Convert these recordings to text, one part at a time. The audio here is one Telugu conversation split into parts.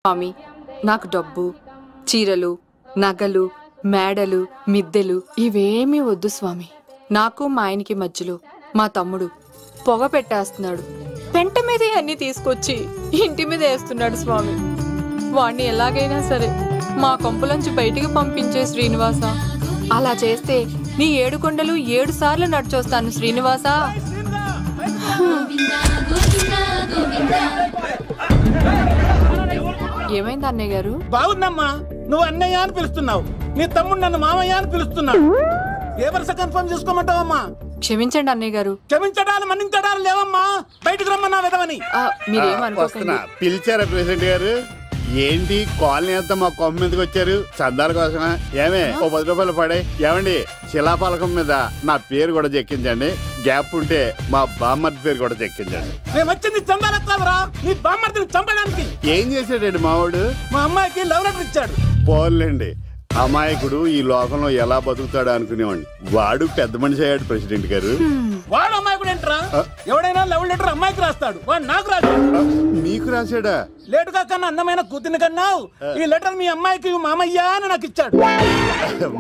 స్వామి, నాకు డబ్బు, చీరలు, నగలు, మేడలు, మిద్దెలు ఇవేమీ వద్దు స్వామి. నాకు మా ఆయనకి మధ్యలో మా తమ్ముడు పొగ పెట్టేస్తున్నాడు. పెంట మీదే అన్ని తీసుకొచ్చి ఇంటి మీద వేస్తున్నాడు స్వామి. వాణ్ణి ఎలాగైనా సరే మా కొంపలోంచి బయటికి పంపించే శ్రీనివాస. అలా చేస్తే నీ 7 కొండలు 7 సార్లు నడిచొస్తాను శ్రీనివాస. ఏమైంది అన్నయ్య గారు? బాగుందమ్మా, నువ్వు అన్నయ్య అని పిలుస్తున్నావు, నీ తమ్ముడు నన్ను మామయ్య అని పిలుస్తున్నాడు. ఏ వరుస కన్ఫర్మ్ చేసుకోమంటావమ్మా? క్షమించండి అన్నయ్య గారు. క్షమించడాలు మన్నించడాలు లేవమ్మా, బయటకు రమ్మన్నా విధవని. మీరేమనుకోకండి. పిలిచారా ప్రెసిడెంట్ గారు? ఏంటి కాలనీ అంతా మా కొమ్మ మీదకి వచ్చారు? చందాల కోసమా? ఏమే ఓ 10 రూపాయలు పడే. ఏమండి, శిలాపాలకం మీద నా పేరు కూడా చెక్కించండి. గ్యాప్ ఉంటే మా బామ్మర్ది పేరు కూడా చెక్కించండి. మేము వచ్చింది చందాలకు కాదురా, నీ బామ్మర్దిని చంపడానికి. ఏం చేశాడండి మావాడు? మా అమ్మాయికి లవ్ లెటర్ ఇచ్చాడు. పోన్లేండి, అమాయకుడు ఈ లోకంలో ఎలా బతుకుతాడు అనుకునేవాడిని. వాడు పెద్ద మనిషి అయ్యాడు ప్రెసిడెంట్ గారు. వాడు అమ్మాయికుడు ఏంట్రా? ఎవడైనా లవ్ లెటర్ అమ్మాయికి రాస్తాడు, వాడు నాకు రాశాడు. నీకు రాశాడా? లేటుగా కన్నా అందమైన కూతుర్ని కన్నావు, ఈ లెటర్ మీ అమ్మాయికి మామయ్య అని నాకు ఇచ్చాడు.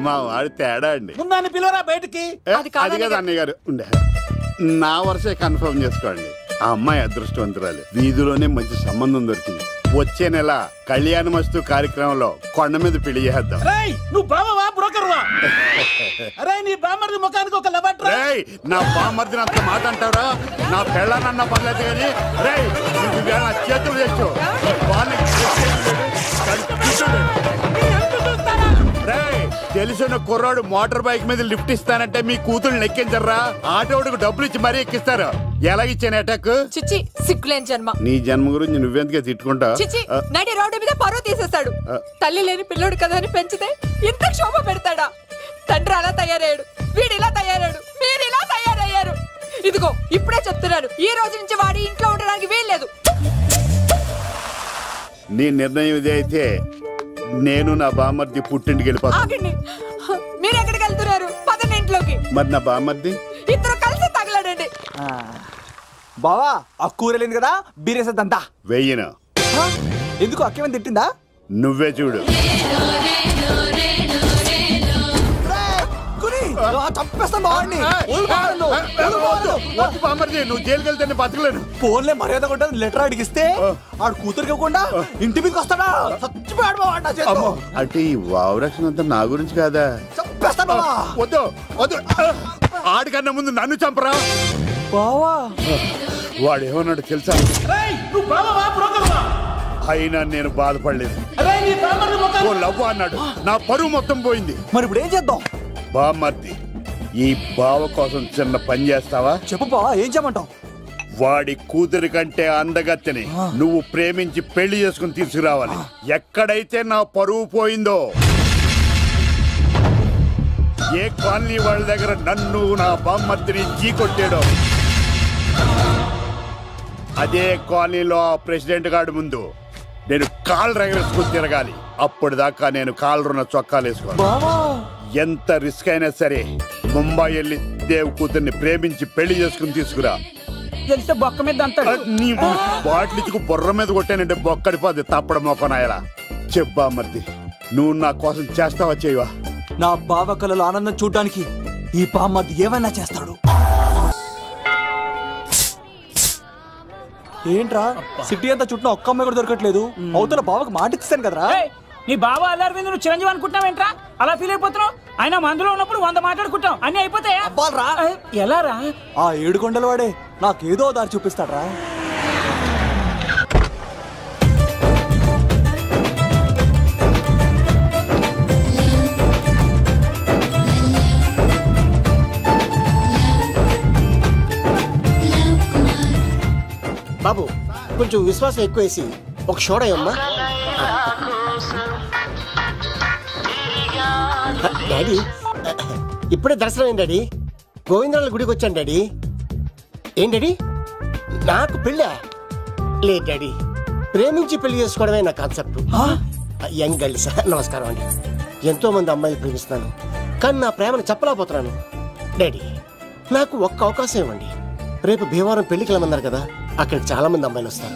మా వాడు తేడా అండి. ముందాన్ని పిలవరా బయటికి. అది కదా అన్నయ్య గారు. ఉండే నా వరుసే కన్ఫర్మ్ చేసుకోండి. ఆ అమ్మాయి అదృష్టవంతురాలు, వీధిలోనే మంచి సంబంధం దొరికింది. వచ్చే నెల కళ్యాణమస్తు కార్యక్రమంలో కొండ మీద పెళ్లి చేద్దాం. నువ్వు బావవా బ్రోకర్వా? అరే నీ బామ్మర్ది ముఖానికి ఒక లెటర్. నా బామ్మర్దిని అంత మాట అంటారా? నా పెళ్ళానన్న పర్లేదు కానీ చేతులు తెచ్చు. తెలిసిన కుర్రాడు మోటార్ బైక్ మీద లిఫ్ట్ ఇస్తానంటే మీ కూతురు ఎక్కించరా? ఆటోడికి డబ్బులు ఇచ్చి మరీ ఎక్కిస్తారు. ఎలాగిచ్చాను అటాక్? చిచ్చి, సిగ్గులేని జన్మ. నీ జన్మ గురించి నువ్వెందుకే తిట్టుకుంటా? చిచ్చి, నడి రోడ్డు మీద పరువు తీసేస్తాడు. తల్లి లేని పిల్లోడు కదా అని పెంచితే ఇంత క్షోభ పెడతాడా? తండ్రి అలా తయారయ్యాడు, వీడు ఇలా తయారయ్యాడు, మీరు ఇలా తయారయ్యారు. ఇదిగో ఇప్పుడే చెప్తున్నాను, ఈ రోజు నుంచి వాడి ఇంట్లో ఉండడానికి వీల్లేదు. నీ నిర్ణయం ఇదే అయితే నేను నా బామ్మర్ది పుట్టింటికి వెళ్ళిపోతాను. ఆగండి, మీరు ఎక్కడికి వెళ్తున్నారు? పదండి ఇంట్లోకి. మరి నా బామ్మర్ది? ఇద్దరు కలిసి తగలడండి. బావా, ఆ కూర లేదు కదా, బీరేసేద్దంతా. వెయ్యను. ఎందుకు అక్కేమని తిట్టిందా? నువ్వే చూడు. నువ్వు జైలుకి వెళ్తే బతకలేను. ఫోన్లే మర్యాద కొట్టా లెటర్ అడిగిస్తే ఆడు కూతురికి ఇవ్వకుండా ఇంటి మీదకి వస్తాడా? చచ్చిపోయాడు. అంటే ఈ వావరక్షణ అంతా నా గురించి కాదా? చంపేస్తాను. వద్దు వద్దు, ఆడికన్నా ముందు నన్ను చంపరా. బావా, వాడు ఏమన్నాడు తెలుసా? అయినా నేను బాధపడలేదు. ఓ లవ్ అన్నాడు, నా పరువు మొత్తం పోయింది. మరి ఇప్పుడు ఏం చేద్దాం? బామ్మర్ది, ఈ బావ కోసం చిన్న పని చేస్తావా? చెప్పు బావా, ఏం చేయమంటావు? వాడి కూతురి కంటే అందగత్తెని నువ్వు ప్రేమించి పెళ్లి చేసుకుని తీసుకురావాలి. ఎక్కడైతే నా పరువు పోయిందో, ఏ కాలనీ వాళ్ళ దగ్గర నన్ను నా బామ్మర్దిని చీకొట్టాడో, అదే కాలనీలో ఆ ప్రెసిడెంట్ గారి ముందు నేను కాళ్ళు రగరేసుకుని తిరగాలి. అప్పుడు దాకా నేను కాళ్ళున్న చొక్కాలు వేసుకోను. ఎంత రిస్క్ అయినా సరే ముంబై వెళ్ళి దేవ్ కూతుర్ని ప్రేమించి పెళ్లి చేసుకుని తీసుకురా. తెలిస్తే బొక్క మీద అంటాడు. నీ బాటిలికి బుర్ర మీద కొట్టానంటే బొక్కడిపోద్ది తప్పడ మొక్కనాయలా. చెప్పా మర్ది, నువ్వు నా కోసం చేస్తావా చేయవా? నా బావ కళలో ఆనందం చూడడానికి ఈ బామ్మది ఏమైనా చేస్తాడు. ఏంట్రా సిటీ అంతా చుట్టూ ఒక్క అమ్మాయి కూడా దొరకట్లేదు. అవుతున్న బావకు మాట ఇస్తాను కదరా. నీ బావ అల్లరి మీద నువ్వు చిరంజీవి అనుకుంటున్నావేంట్రా? అలా ఫీల్ అయిపోతున్నావు. ఆయన మందులో ఉన్నప్పుడు 100 మాట్లాడుకుంటాం, అన్ని అయిపోతాయా? ఎలా రా? ఆ 7 కొండల వాడే నాకేదో దారి చూపిస్తాడ్రా. బాబు, కొంచెం విశ్వాసం ఎక్కువేసి ఒక షోడయమ్మా. డాడీ, ఇప్పుడే దర్శనం అయింది డాడీ. గోవిందరాల గుడికి వచ్చాను డాడీ. ఏం డాడీ, నాకు పెళ్ళా? లేదు డాడీ, ప్రేమించి పెళ్లి చేసుకోవడమే నా కాన్సెప్ట్. యంగ్ గర్ల్స్, నమస్కారం అండి. ఎంతో మంది అమ్మాయిలు ప్రేమిస్తాను, కానీ నా ప్రేమను చెప్పలేకపోతున్నాను. డాడీ, నాకు ఒక్క అవకాశం ఇవ్వండి. రేపు భీమవరం పెళ్లికి వెళ్ళమన్నారు కదా, అక్కడ చాలా మంది అమ్మాయిలు వస్తారు.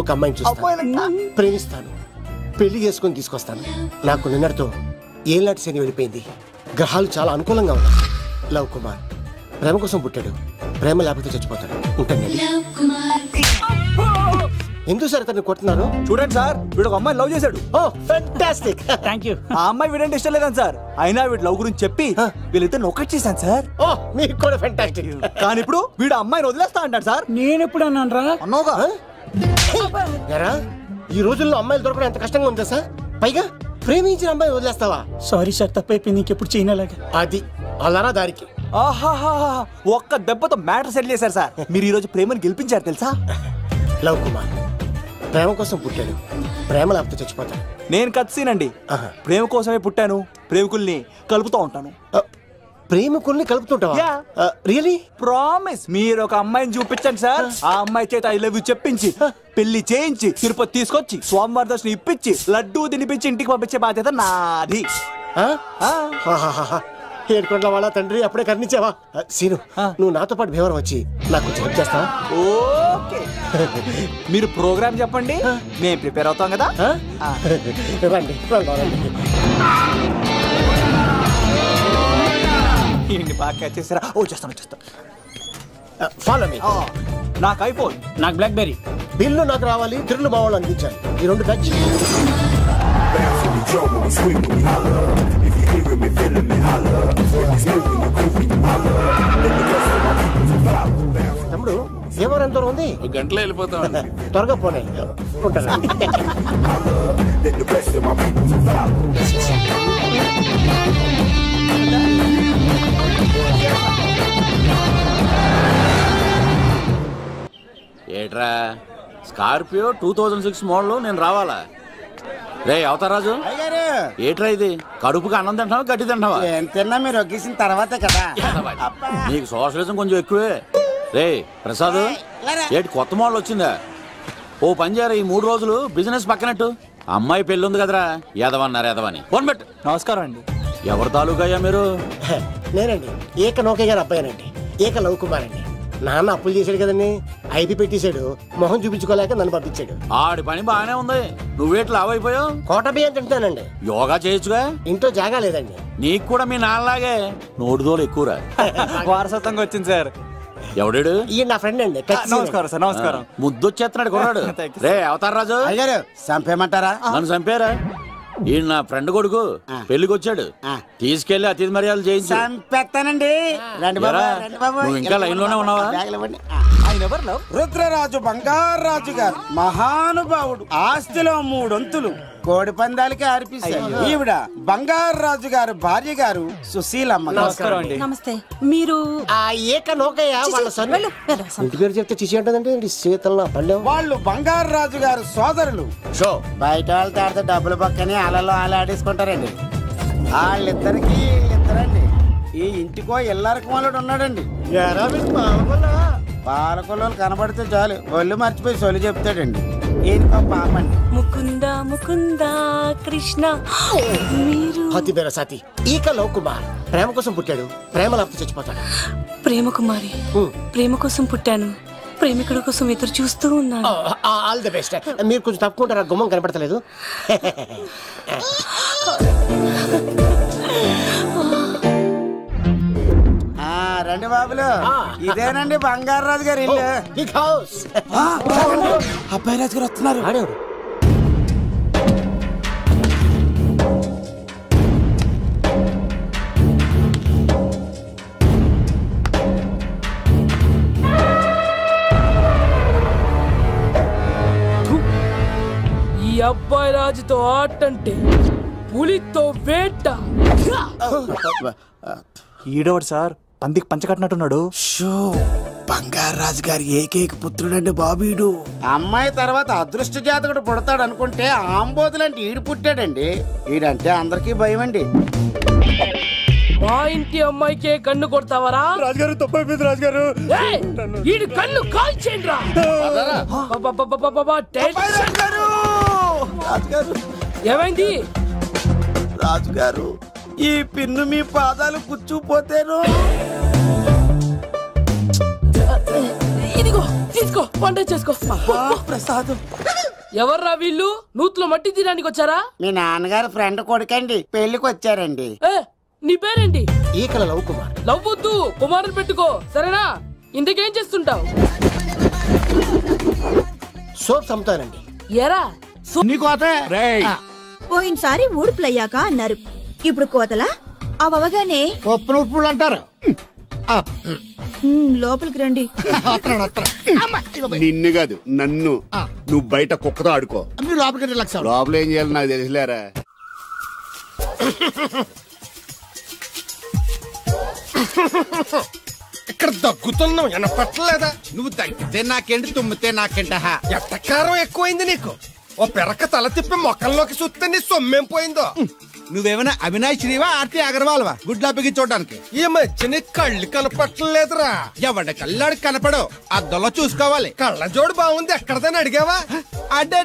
ఒక అమ్మాయిని చూస్తాను, ప్రేమిస్తాను, పెళ్లి చేసుకుని తీసుకొస్తాను. నాకు నిన్నటితో ఏళ్ళనాటి శని వెళ్ళిపోయింది. గ్రహాలు చాలా అనుకూలంగా ఉన్నాయి. లవ్ కుమార్ ప్రేమ కోసం పుట్టాడు, ప్రేమ లేకపోతే చచ్చిపోతాడు. ఉంటానండి. ఎందుకు సార్ అతన్ని కొట్టున్నారు? చూడండి సార్, వీడు ఒక అమ్మాయి లవ్ చేశాడు. Oh fantastic. Thank you. ఆ అమ్మాయి వీడంటే ఇష్టం లేదని సార్, అయినా వీడు లవ్ గురించి చెప్పి వీళ్ళిద్దరు ఒకటి చేశాను సార్. ఓ మీకు కూడా ఫెంటాస్టిక్. కానీ ఇప్పుడు వీడు అమ్మాయిని వదిలేస్తా అంటాడు సార్. నేను ఎప్పుడు అన్నాను రా? అన్నోగా ఎరా ఈ రోజుల్లో అమ్మాయిలు దొరకడం ఎంత కష్టంగా ఉందా సార్? పైగా ప్రేమించిన అమ్మాయి వదిలేస్తావా? సారీ సార్, తప్పైపోయింది. ఇంకెప్పుడు చేయనలాగా. అది అలారా దారికి. ఆహాహా, ఒక్క దెబ్బతో మ్యాటర్ సెటిల్ చేశారు సార్. మీరు ఈ రోజు ప్రేమను గెలిపించారు తెలుసా? లవ్ కుమార్ ప్రేమ కోసం పుట్టాడు, ప్రేమ లేకపోతే చచ్చిపోతాడు. నేను కత్సీనండి. ప్రేమ కోసమే పుట్టాను, ప్రేమికుల్ని కలుపుతూ ఉంటాను. ప్రేమికుల్ని కలుపుతుంటావా? రియలీ? ప్రామిస్. మీరు ఒక అమ్మాయిని చూపించండి సార్, ఆ అమ్మాయి చేత ఐ లవ్ యూ చెప్పించి పెళ్లి చేయించి తిరుపతి తీసుకొచ్చి స్వామివారి దర్శనం ఇప్పించి లడ్డూ తినిపించి ఇంటికి పంపించే బాధ్యత నాది. ఏడుకొండల వాళ్ళ తండ్రి అప్పుడే కర్ణించావా? సీను నువ్వు నాతో పాటు భీవరం వచ్చి నాకు కొంచెం హెల్ప్ చేస్తావా? ఓకే, మీరు ప్రోగ్రామ్ చెప్పండి, మేము ప్రిపేర్ అవుతాం కదా. రండి రండి. ఏంటి బాగా క్యాచ్ చేస్తారా? ఓ చేస్తాను. Follow me. నాకు ఐఫోన్, నాకు బ్లాక్ బెర్రీ. బిల్లు నాకు రావాలి, తిరులు మా వాళ్ళు అందించాలి. ఈ రెండు బ్యాచ్. తమ్ముడు ఎవరు ఎంత దూరం ఉంది? గంటలో వెళ్ళిపోతాం. త్వరగా పోనీ. ఉంటాను. ఏట్రా స్కార్పియో 2006 మోడల్ నేను రావాలా? రే అవతారాజు, ఏట్రా ఇది? కడుపుకి అన్నం తింటావా గడ్డి తింటావా? తిన్నా మీరు ఒగ్గేసిన తర్వాతే కదా. నీకు సోషలిజం కొంచెం ఎక్కువే. రే ప్రసాద్, ఏటి కొత్త మోడల్ వచ్చిందా? ఓ పని చేయరా, ఈ 3 రోజులు బిజినెస్ పక్కనట్టు. అమ్మాయి పెళ్ళి ఉంది కదరా, ఎదవన్నారు ఎదవని. ఫోన్ పెట్టు. నమస్కారం అండి. ఎవరి తాలూకయ్యా మీరు? నేనండి ఏక నౌకే గారు అబ్బాయినండి, ఏక లవ్ కుమార్ అండి. నాన్న అప్పులు చేశాడు కదండి, ఐపీ పెట్టేశాడు. మొహం చూపించుకోలేక నన్ను పంపించాడు. ఆడి పని బాగానే ఉంది, నువ్వేటి లావైపోయావు? కోట బియ్యం తింటానండి. యోగా చేయొచ్చుగా? ఇంట్లో జాగా లేదండి. నీకు కూడా మీ నాన్నలాగే నోటిదోలు ఎక్కువరా. వారసత్వంగా వచ్చింది సార్. ఎవడాడు? ఈయన నా ఫ్రెండ్ అండి. నమస్కారం సార్. నమస్కారం. ముద్దొచ్చేస్తున్నాడు కొన్నాడు. రే అవతార్ రాజు, అయ్యారు చంపేయమంటారా? నన్ను చంపారా? ఈయన నా ఫ్రెండ్ కొడుకు పెళ్లికి వచ్చాడు, తీసుకెళ్లి అతిథి మర్యాదలు చేయించు. చంపేస్తానండి. రండి బాబు, రండి బాబు. నువ్వు ఇంకా లైన్ లోనే ఉన్నావా? రుద్రరాజు బంగారాజు గారు మహానుభావుడు, ఆస్తిలో 3 వంతులు కోడి పందాలకి అర్పిస్తారు. ఈవిడ బంగారాజు గారు భార్య గారు సుశీలమ్మ. నమస్కారం అండి. నమస్తే. మీరు ఆ ఏక నౌకయ్య వాళ్ళ సొంత ఇంటి పేరు చెప్తే చిచి అంటుందంటే శీతల పల్లెం. వాళ్ళు బంగారాజు గారు సోదరులు. షో బయట వాళ్ళతో ఆడితే డబ్బులు పక్కనే అలలో అలా ఆడేసుకుంటారండి. వాళ్ళిద్దరికి ఇద్దరండి. ఈ ఇంటికో ఇల్లరకం వాళ్ళు ఉన్నాడండి. పాలకొల్లు కనబడితే చాలు ఒళ్ళు మర్చిపోయి సొలి చెప్తాడండి. ఈయనకో పాపండి. ముకుంద ముకుంద కృష్ణ. మీరు హతి బేర సాతి ఈక లవ్ కుమార్ ప్రేమ కోసం పుట్టాడు, ప్రేమ లేకపోతే చచ్చిపోతాడు. ప్రేమ కుమారి, ప్రేమ కోసం పుట్టాను, ప్రేమికుడు కోసం ఎదురు చూస్తూ ఉన్నాను. All the best. మీరు కొంచెం తప్పుకుంటారా? గుమ్మం కనపడతలేదు. రండి బాబులు, ఇదేనండి బంగారాజు గారి ఇల్లు. అబ్బాయి రాజు గారు వస్తున్నారు. ఆడేవాడు ఈ అబ్బాయి రాజుతో ఆటంటే పులితో వేట. ఈడోడు సార్, పందికి పంచకట్టినట్టున్నాడు. బంగారాజు గారి ఏకైక పుత్రుడండి బాబీడు. అమ్మాయి తర్వాత అదృష్ట జాతకుడు పుడతాడు అనుకుంటే ఆంబోతులంటే ఈడు పుట్టాడండి. ఈడంటే అందరికీ భయం అండి. మా ఇంటి అమ్మాయికే కన్ను కొడతావరా? రాజుగారు తప్పైపోయింది రాజుగారు. ఈడు కన్ను కాల్చేయండి రా. ఏమైంది రాజుగారు? ఈ పిన్ను మీ పాదాలు గుచ్చుకుపోతేను. ఇదిగో తీసుకో వంట చేసుకో. ప్రసాద్ ఎవర్రా వీళ్ళు? నూతులో మట్టి తీయడానికి వచ్చారా? మీ నాన్నగారు ఫ్రెండ్ కొడుకండి, పెళ్లికి వచ్చారండి. నీ పేరేంటి? ఈకల లవ్ కుమార్. లవ్ వద్దు, కుమారుని పెట్టుకో సరేనా? ఇంతకేం చేస్తుంటావు? సోప్స్ అమ్ముతానండి. ఎరా పోయినసారి ఊడుపులయ్యాక అన్నారు, ఇప్పుడు కోతలా? అవగానే ఉప్పులు అంటారు. లోపలికి రండి. నిన్ను కాదు నన్ను. నువ్వు బయట కుక్కతో ఆడుకో. మీరు లోపలికి లక్ష లోపల ఏం చేయాలి నాకు తెలిసిలేరా. ఇక్కడ దగ్గుతున్నావు వినపట్టలేదా? నువ్వు తగ్గితే నాకేంటి, తుమ్మితే నాకేంట. ఎట్టకారం ఎక్కువైంది నీకు. ఓ పెరక తల తిప్పి మొక్కల్లోకి చూస్తే నీ సొమ్మేం పోయిందో. నువ్వేమైనా అవినాష్ శ్రీవా, ఆర్తి అగర్వాల్వా గుడ్లా చూడడానికి? ఈ మధ్య నీ కళ్ళు కనపట్టలేదురా. ఎవడ కళ్ళాడు కనపడవు, అద్దంలో చూసుకోవాలి. కళ్ళజోడు బాగుంది, ఎక్కడదని అడిగావా? అడ్డే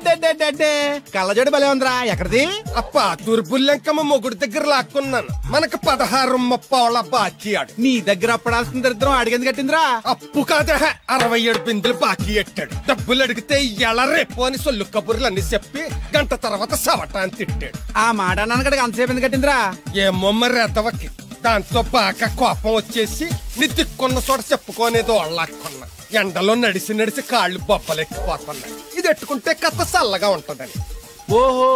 కళ్ళజోడు భలే ఉందిరా. ఎక్కడిది? ఆ పాతూరు బుల్లెంకమ్మ మొగుడి దగ్గర లాక్కున్నాను. మనకు 16 బాకీ ఆడు. నీ దగ్గర అప్పడాల్సిన దరిద్రం అడిగింది కట్టిందిరా. అప్పు కాదే, 67 బిందులు బాకీ ఎట్టాడు. డబ్బులు అడిగితే ఎలా రేపు అని సొల్లు కబుర్లు అన్ని చెప్పి గంట తర్వాత సవటాన్ని తిట్టాడు. ఆ మాట నాన్నగడికి అంతసేపు ఎందుకు కట్టిందిరా? ఏమో మరి ఎదవకి. దాంతో బాగా కోపం వచ్చేసి నీ దిక్కున్న చోట చెప్పుకోనేదో వాళ్ళకున్నా. ఎండలో నడిసి నడిసి కాళ్ళు బొబ్బలెక్కిపోతున్నాయి. ఇది ఎట్టుకుంటే కథ చల్లగా ఉంటదని. ఓహో,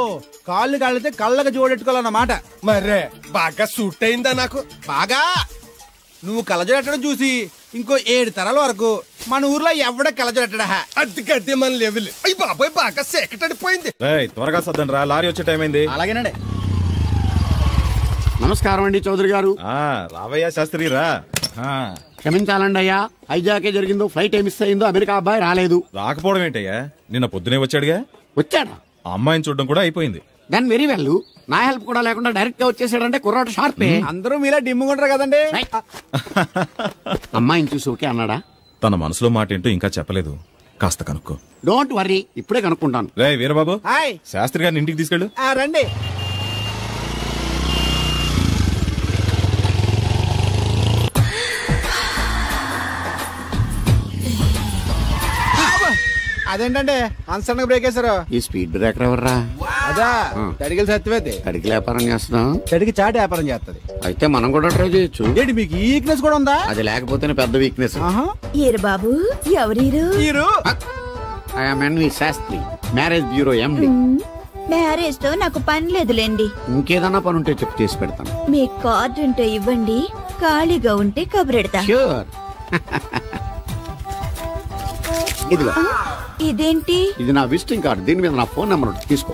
కాళ్ళు కాళ్ళతే కళ్ళగా జోడెట్టుకోవాలన్నమాట. మరే బాగా సూట్ అయిందా నాకు? బాగా. నువ్వు కళ్ళజోడెట్టడం చూసి ఇంకో 7 తరాల వరకు మన ఊర్లో ఎవడ కళ్ళజోడెట్టడా. అది గడ్డి మన లెవెల్. అయ్యి బాబాయ్ బాగా సేకటడిపోయింది. త్వరగా సర్దండి రా, లారీ వచ్చే టైం అయింది. అలాగేనండి. నమస్కారం అండి చౌదరి గారు. రావయ్యా శాస్త్రి రా. క్షమించాలండి అయ్యా, హైజాకే జరిగిందో, ఫ్లైట్ మిస్ అయిందో, అమెరికా అబ్బాయి రాలేదు. రాకపోవడం ఏంటయ్యా, నిన్న పొద్దునే వచ్చాడుగా. వచ్చాడా? ఆ అమ్మాయిని చూడడం కూడా అయిపోయింది. దాని వెరీ వెల్. నా హెల్ప్ కూడా లేకుండా డైరెక్ట్ గా వచ్చేసాడంటే కుర్రాడు షార్పే. అందరూ మీలా డిమ్ముకుంటారు కదండి. అమ్మాయిని చూసి ఓకే అన్నాడా? తన మనసులో మాట ఏంటో ఇంకా చెప్పలేదు, కాస్త కనుక్కో. డోంట్ వర్రీ, ఇప్పుడే కనుక్కుంటాను. రే వీరబాబు, హాయ్. శాస్త్రి గారిని ఇంటికి తీసుకెళ్ళు. రండి. అదేంటంటే అన్సడన్ బ్రేక్ వేశారు. ఈ స్పీడ్ బ్రేకర్ ఎవర్రా? అదా తడిగిలి సత్యవేది. తడికి వ్యాపారం చేస్తున్నాం, తడికి చాటి వ్యాపారం చేస్తుంది. అయితే మనం కూడా ట్రై చేయొచ్చు. ఏంటి మీకు ఈ వీక్నెస్ కూడా ఉందా? అది లేకపోతేనే పెద్ద వీక్నెస్. ఏరు బాబు, ఎవరీరు? I'm NV Sastri, marriage bureau MD. Marriage తో నాకు పని లేదులేండి. ఇంకేదన్నా పని ఉంటే చెప్పి చేసి పెడతాను. మీ కార్డు ఉంటే ఇవ్వండి, ఖాళీగా ఉంటే కబురెడతా. ష్యూర్. ఇదిగో. ఇదేంటి? ఇది నా విజిటింగ్ కార్డు, దీని మీద నా ఫోన్ నెంబర్ ఉంటుంది, తీసుకో.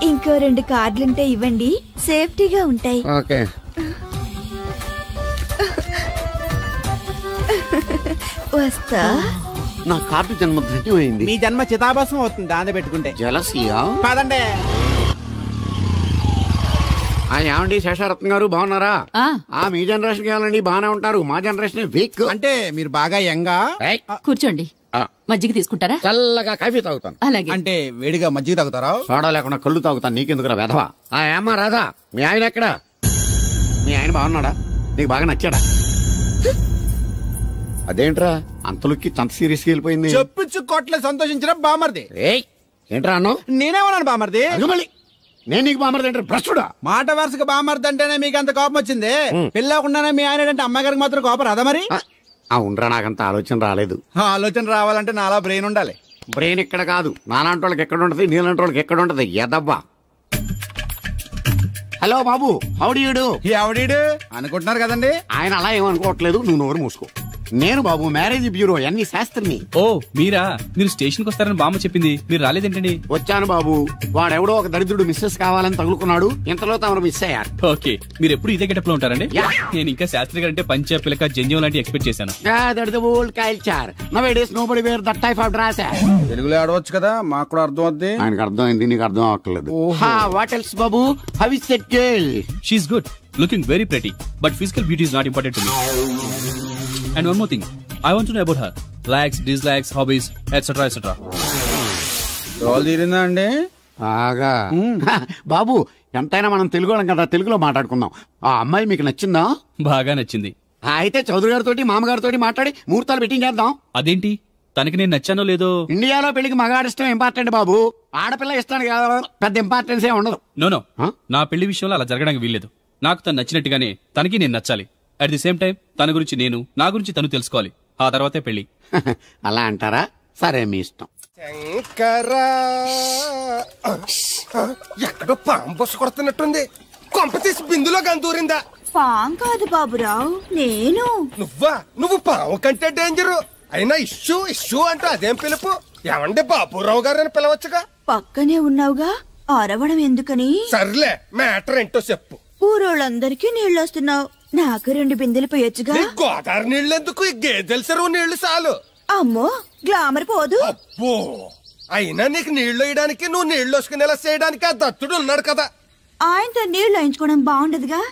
ఇంకో 2 కార్డులుంటే ఇవ్వండి, సేఫ్టీగా ఉంటాయి. ఓకే. వస్తా. నా కార్డు జన్మ ధన్యమైంది. మీ జన్మ చితాభాసం అవుతుంది దాన్ని పెట్టుకుంటే. జలసియా? కాదండి. ఏమండి శేషారత్న గారు, బాగున్నారా? మీ జనరేషన్ కావాలండి, బాగానే ఉంటారు. మా జనరేషన్ వీక్. అంటే మీరు బాగా యంగా. కూర్చోండి, మజ్జిగ తీసుకుంటారా? చల్లగా కాఫీ తాగుతాను. అలాగే. అంటే వేడిగా మజ్జిగ తాగుతారా? సోడా లేకుండా కళ్ళు తాగుతాను. నీకెందుకురా వెధవా? ఏమ్మా రాధా, మీ ఆయన ఎక్కడా? మీ ఆయన బాగున్నాడా? నీకు బాగా నచ్చాడా? అదేంట్రా అంతలోకి అంత సీరియస్ గా వెళ్ళిపోయింది? చెప్పించు కొట్ల సంతోషించిన బామర్ది. ఏంట్రా అన్నావు? నేనేమన్నాను బామర్ది? మళ్ళీ నేను నీకు బామర్ది అంటే భ్రష్టుడా? మాట వరుసగా బామర్ది అంటేనే మీకు అంత కోపం వచ్చింది. పెళ్ళకుండానే మీ ఆయన అంటే అమ్మాయి గారికి మాత్రం కోపం రాదా మరి? అవునరా, నాకంత ఆలోచన రాలేదు. ఆలోచన రావాలంటే నాలా బ్రెయిన్ ఉండాలి. బ్రెయిన్ ఇక్కడ కాదు, నాలాంటి వాళ్ళకి ఎక్కడ ఉంటది, నీలాంటి వాళ్ళకి ఎక్కడ ఉంటది. ఎదవ్వా. హలో బాబు, హౌడీడు. ఎవడీడు అనుకుంటున్నారు కదండి. ఆయన అలా ఏమనుకోవట్లేదు, నువ్వు నోరు మూసుకో. నేను బాబు మ్యారేజ్ బ్యూరో ఎన్వి శాస్త్రిని. ఓ మీరా? మీరు స్టేషన్ కి వస్తారని బామ్మ చెప్పింది, మీరు రాలేదేంటండి? వచ్చాను బాబు, వాడెవడో ఒక దరిద్రుడు మిస్సెస్ కావాలని తగులుకున్నాడు, ఇంతలో తమరు మిస్ అయ్యారు. ఓకే, మీరు ఎప్పుడు ఇదే గెటప్ లో ఉంటారండి? నేను ఇంకా శాస్త్రి గారు అంటే పంచ పిలక జంజం లాంటి ఎక్స్పెక్ట్ చేశాను. తెలుగులో ఆడవచ్చు కదా, మాకు కూడా అర్థం అవుద్ది. ఆయనకు అర్థం అయింది, నీకు అర్థం అవ్వట్లేదు. What else Babu? How is that girl? She is good, looking very pretty, but physical beauty is not important to me. And one more thing, I want to know about her likes, dislikes, hobbies, etc. etc. తీరిందా అండి? బాగా. బాబు ఎంతైనా మనం తెలుగు వాళ్ళం కదా, తెలుగులో మాట్లాడుకుందాం. ఆ అమ్మాయి మీకు నచ్చిందా? బాగా నచ్చింది. అయితే చౌదరి గారితో మామగారితో మాట్లాడి ముహూర్తాలు పెట్టించేద్దాం. అదేంటి తనకి నేను నచ్చానో లేదో. ఇండియాలో పెళ్లికి మగాడిష్టం ఇంపార్టెంట్ బాబు, ఆడపిల్ల ఇష్టానికి పెద్ద ఇంపార్టెన్స్ ఉండదు. నో నా పెళ్లి విషయంలో అలా జరగడానికి వీల్లేదు. నాకు తను నచ్చినట్టుగానే తనకి నేను నచ్చాలి. అట్ ది సేమ్ టైం తన గురించి నేను, నా గురించి తను తెలుసుకోవాలి. ఆ తర్వాతే పెళ్లి. అలా అంటారా? సరే, మీ ఇష్టం. శంకరా, ఎక్కడో పాము బొస్సు కొడుతున్నట్టుంది. కొంప తీసి బిందులో గందూరిందా? పాం కాదు బాబురావు, నేను. నువ్వు పాము కంటే డేంజరు. అయినా ఇష్యూ ఇష్యూ అంటూ అదేం పిలుపు? ఏమండి బాబురావు గారు అని పిలవచ్చుగా. పక్కనే ఉన్నావుగా, అరవడం ఎందుకని? సర్లే, మ్యాటర్ ఏంటో చెప్పు. ఊరోళ్ళందరికీ నీళ్ళు వస్తున్నావు, నాకు 2 బిందెలు పోయొచ్చుగా. గోదావరి నీళ్ళు ఎందుకు? ఈ గేదెల చెరువు నీళ్లు చాలు. అమ్మో, గ్లామర్ పోదు. అబ్బో, అయినా నీకు నీళ్లు వేయడానికి, నువ్వు నీళ్లు వసుకునేలా చేయడానికి ఆ దత్తుడు ఉన్నాడు కదా. ఆయనతో నీళ్లు వేయించుకోవడం బాగుండదుగా.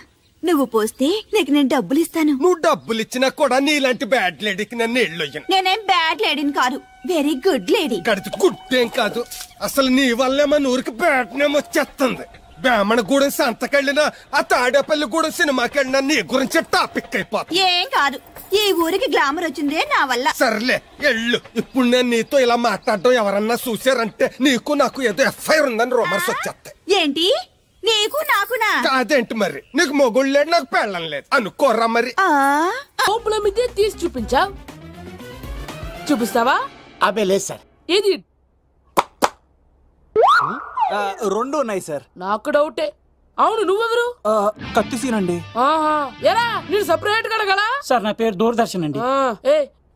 నువ్వు పోస్తే నీకు నేను డబ్బులు ఇస్తాను. నువ్వు డబ్బులు ఇచ్చినా కూడా నీలాంటి బ్యాడ్ లేడీకి నేను నీళ్లు వేయను. నేనేం బ్యాడ్ లేడీని కాదు, వెరీ గుడ్ లేడీ. గడిచి గుడ్డేం కాదు. అసలు నీ వల్లే మన ఊరికి బ్యాడ్ నేమ్ వచ్చేస్తుంది. బ్రాహ్మణగూడెం సంతకెళ్ళినా, ఆ తాడేపల్లిగూడెం సినిమాకెళ్ళినా నీ గురించి టాపిక్ అయిపోతుంది. ఏం కాదు, ఈ ఊరికి గ్లామర్ వచ్చిందే నా వల్ల. సర్లే ఎళ్ళు. ఇప్పుడు నేను నీతో ఇలా మాట్లాడడం ఎవరన్నా చూసారంటే నీకు నాకు ఏదో ఎఫ్ఐఆర్ ఉందని రూమర్స్ వచ్చేస్తాయి. ఏంటి? నీకు నాకునా? అదేంటి మరి? నీకు మొగుడు లేడు, నాకు పెళ్ళం లేదు అనుకోరా మరి. లోపల మీద తీసి చూపించావు, చూపిస్తావా? అబ్బే లేదు సార్. ఏది? 2 ఉన్నాయి సార్. నాకు డౌటే. అవును, నువ్వెవరు? కత్తిసీనండి. ఎరా, నేను సపరేట్ కడగలా? సార్, నా పేరు దూరదర్శన్ అండి.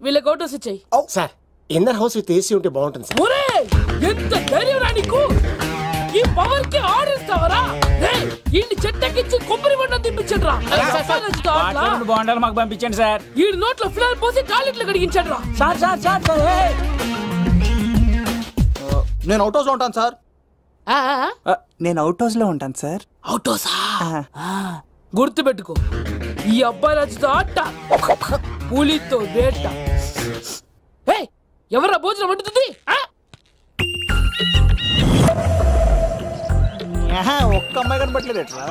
వీళ్ళకి ఓటోస్ ఇచ్చాయి. Sir, inner house with AC ఉంటే బాగుంటుంది సార్. ఒరే, ఎంత ధైర్యం రా నీకు! ఈ పవర్ కి ఆడిస్తావరా? ఈ చెట్టెక్కించి కొబ్బరి బండ తిప్పించండి రా. బాండాలు మాకు పంపించండి సార్. ఈ నోట్లో ఫినాయిల్ పోసి టాయిలెట్లు కడిగించండి రా. సార్ సార్ సార్ నేను అవుట్ హౌస్ లో ఉంటాను సార్. నేను అవుట్ హౌస్ లో ఉంటాను సార్. అవుట్ హౌసా? గుర్తు పెట్టుకో, ఈ అబ్బాయి రాజుతో ఆట, పులితో వేట. ఎవరా భోజనం వండుతుంది? ఒక్క అమ్మాయి కనపట్లేదు. ఎట్లా?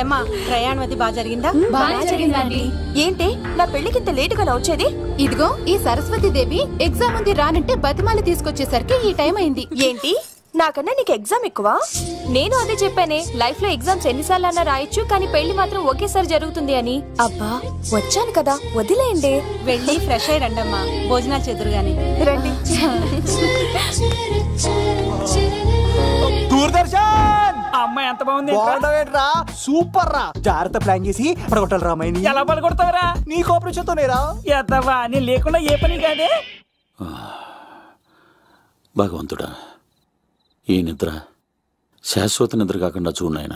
ఏమా, ప్రయాణం అది బాగా జరిగిందా? బాగా జరిగిందండి. ఏంటి నా పెళ్లికి ఇంత లేటుగా వచ్చేది? ఇదిగో ఈ సరస్వతి దేవి ఎగ్జామ్ ఉంది రానంటే బతిమాలి తీసుకొచ్చేసరికి ఈ టైం అయింది. ఏంటి, నాకన్నా నీకు ఎగ్జామ్ ఎక్కువ? నేను అదే చెప్పానే, లైఫ్ లో ఎగ్జామ్స్ ఎన్నిసార్లు అన్నా రాయొచ్చు, కానీ పెళ్లి మాత్రం ఒకేసారి జరుగుతుంది అని. అబ్బా, వచ్చాను కదా, వదిలేయండి. వెళ్ళి ఫ్రెష్ అయ్యి రండమ్మా, భోజనాలు చెదురు గాని. రండి. దూరదర్శన్ అమ్మాయి ఎంత బాగుంది! బాగుండవేంట్రా? సూపర్ రా. జాగ్రత్త ప్లాన్ చేసి పడగొట్టాలి రామాయణి. ఎలా పడగొడతావరా? నీ కోఆపరేషన్ తోనేరా. ఎత్తవా, నీ లేకుండా ఏ పని కాదే. భగవంతుడా, ఈ నిద్ర శాశ్వత నిద్ర కాకుండా చూడాయన.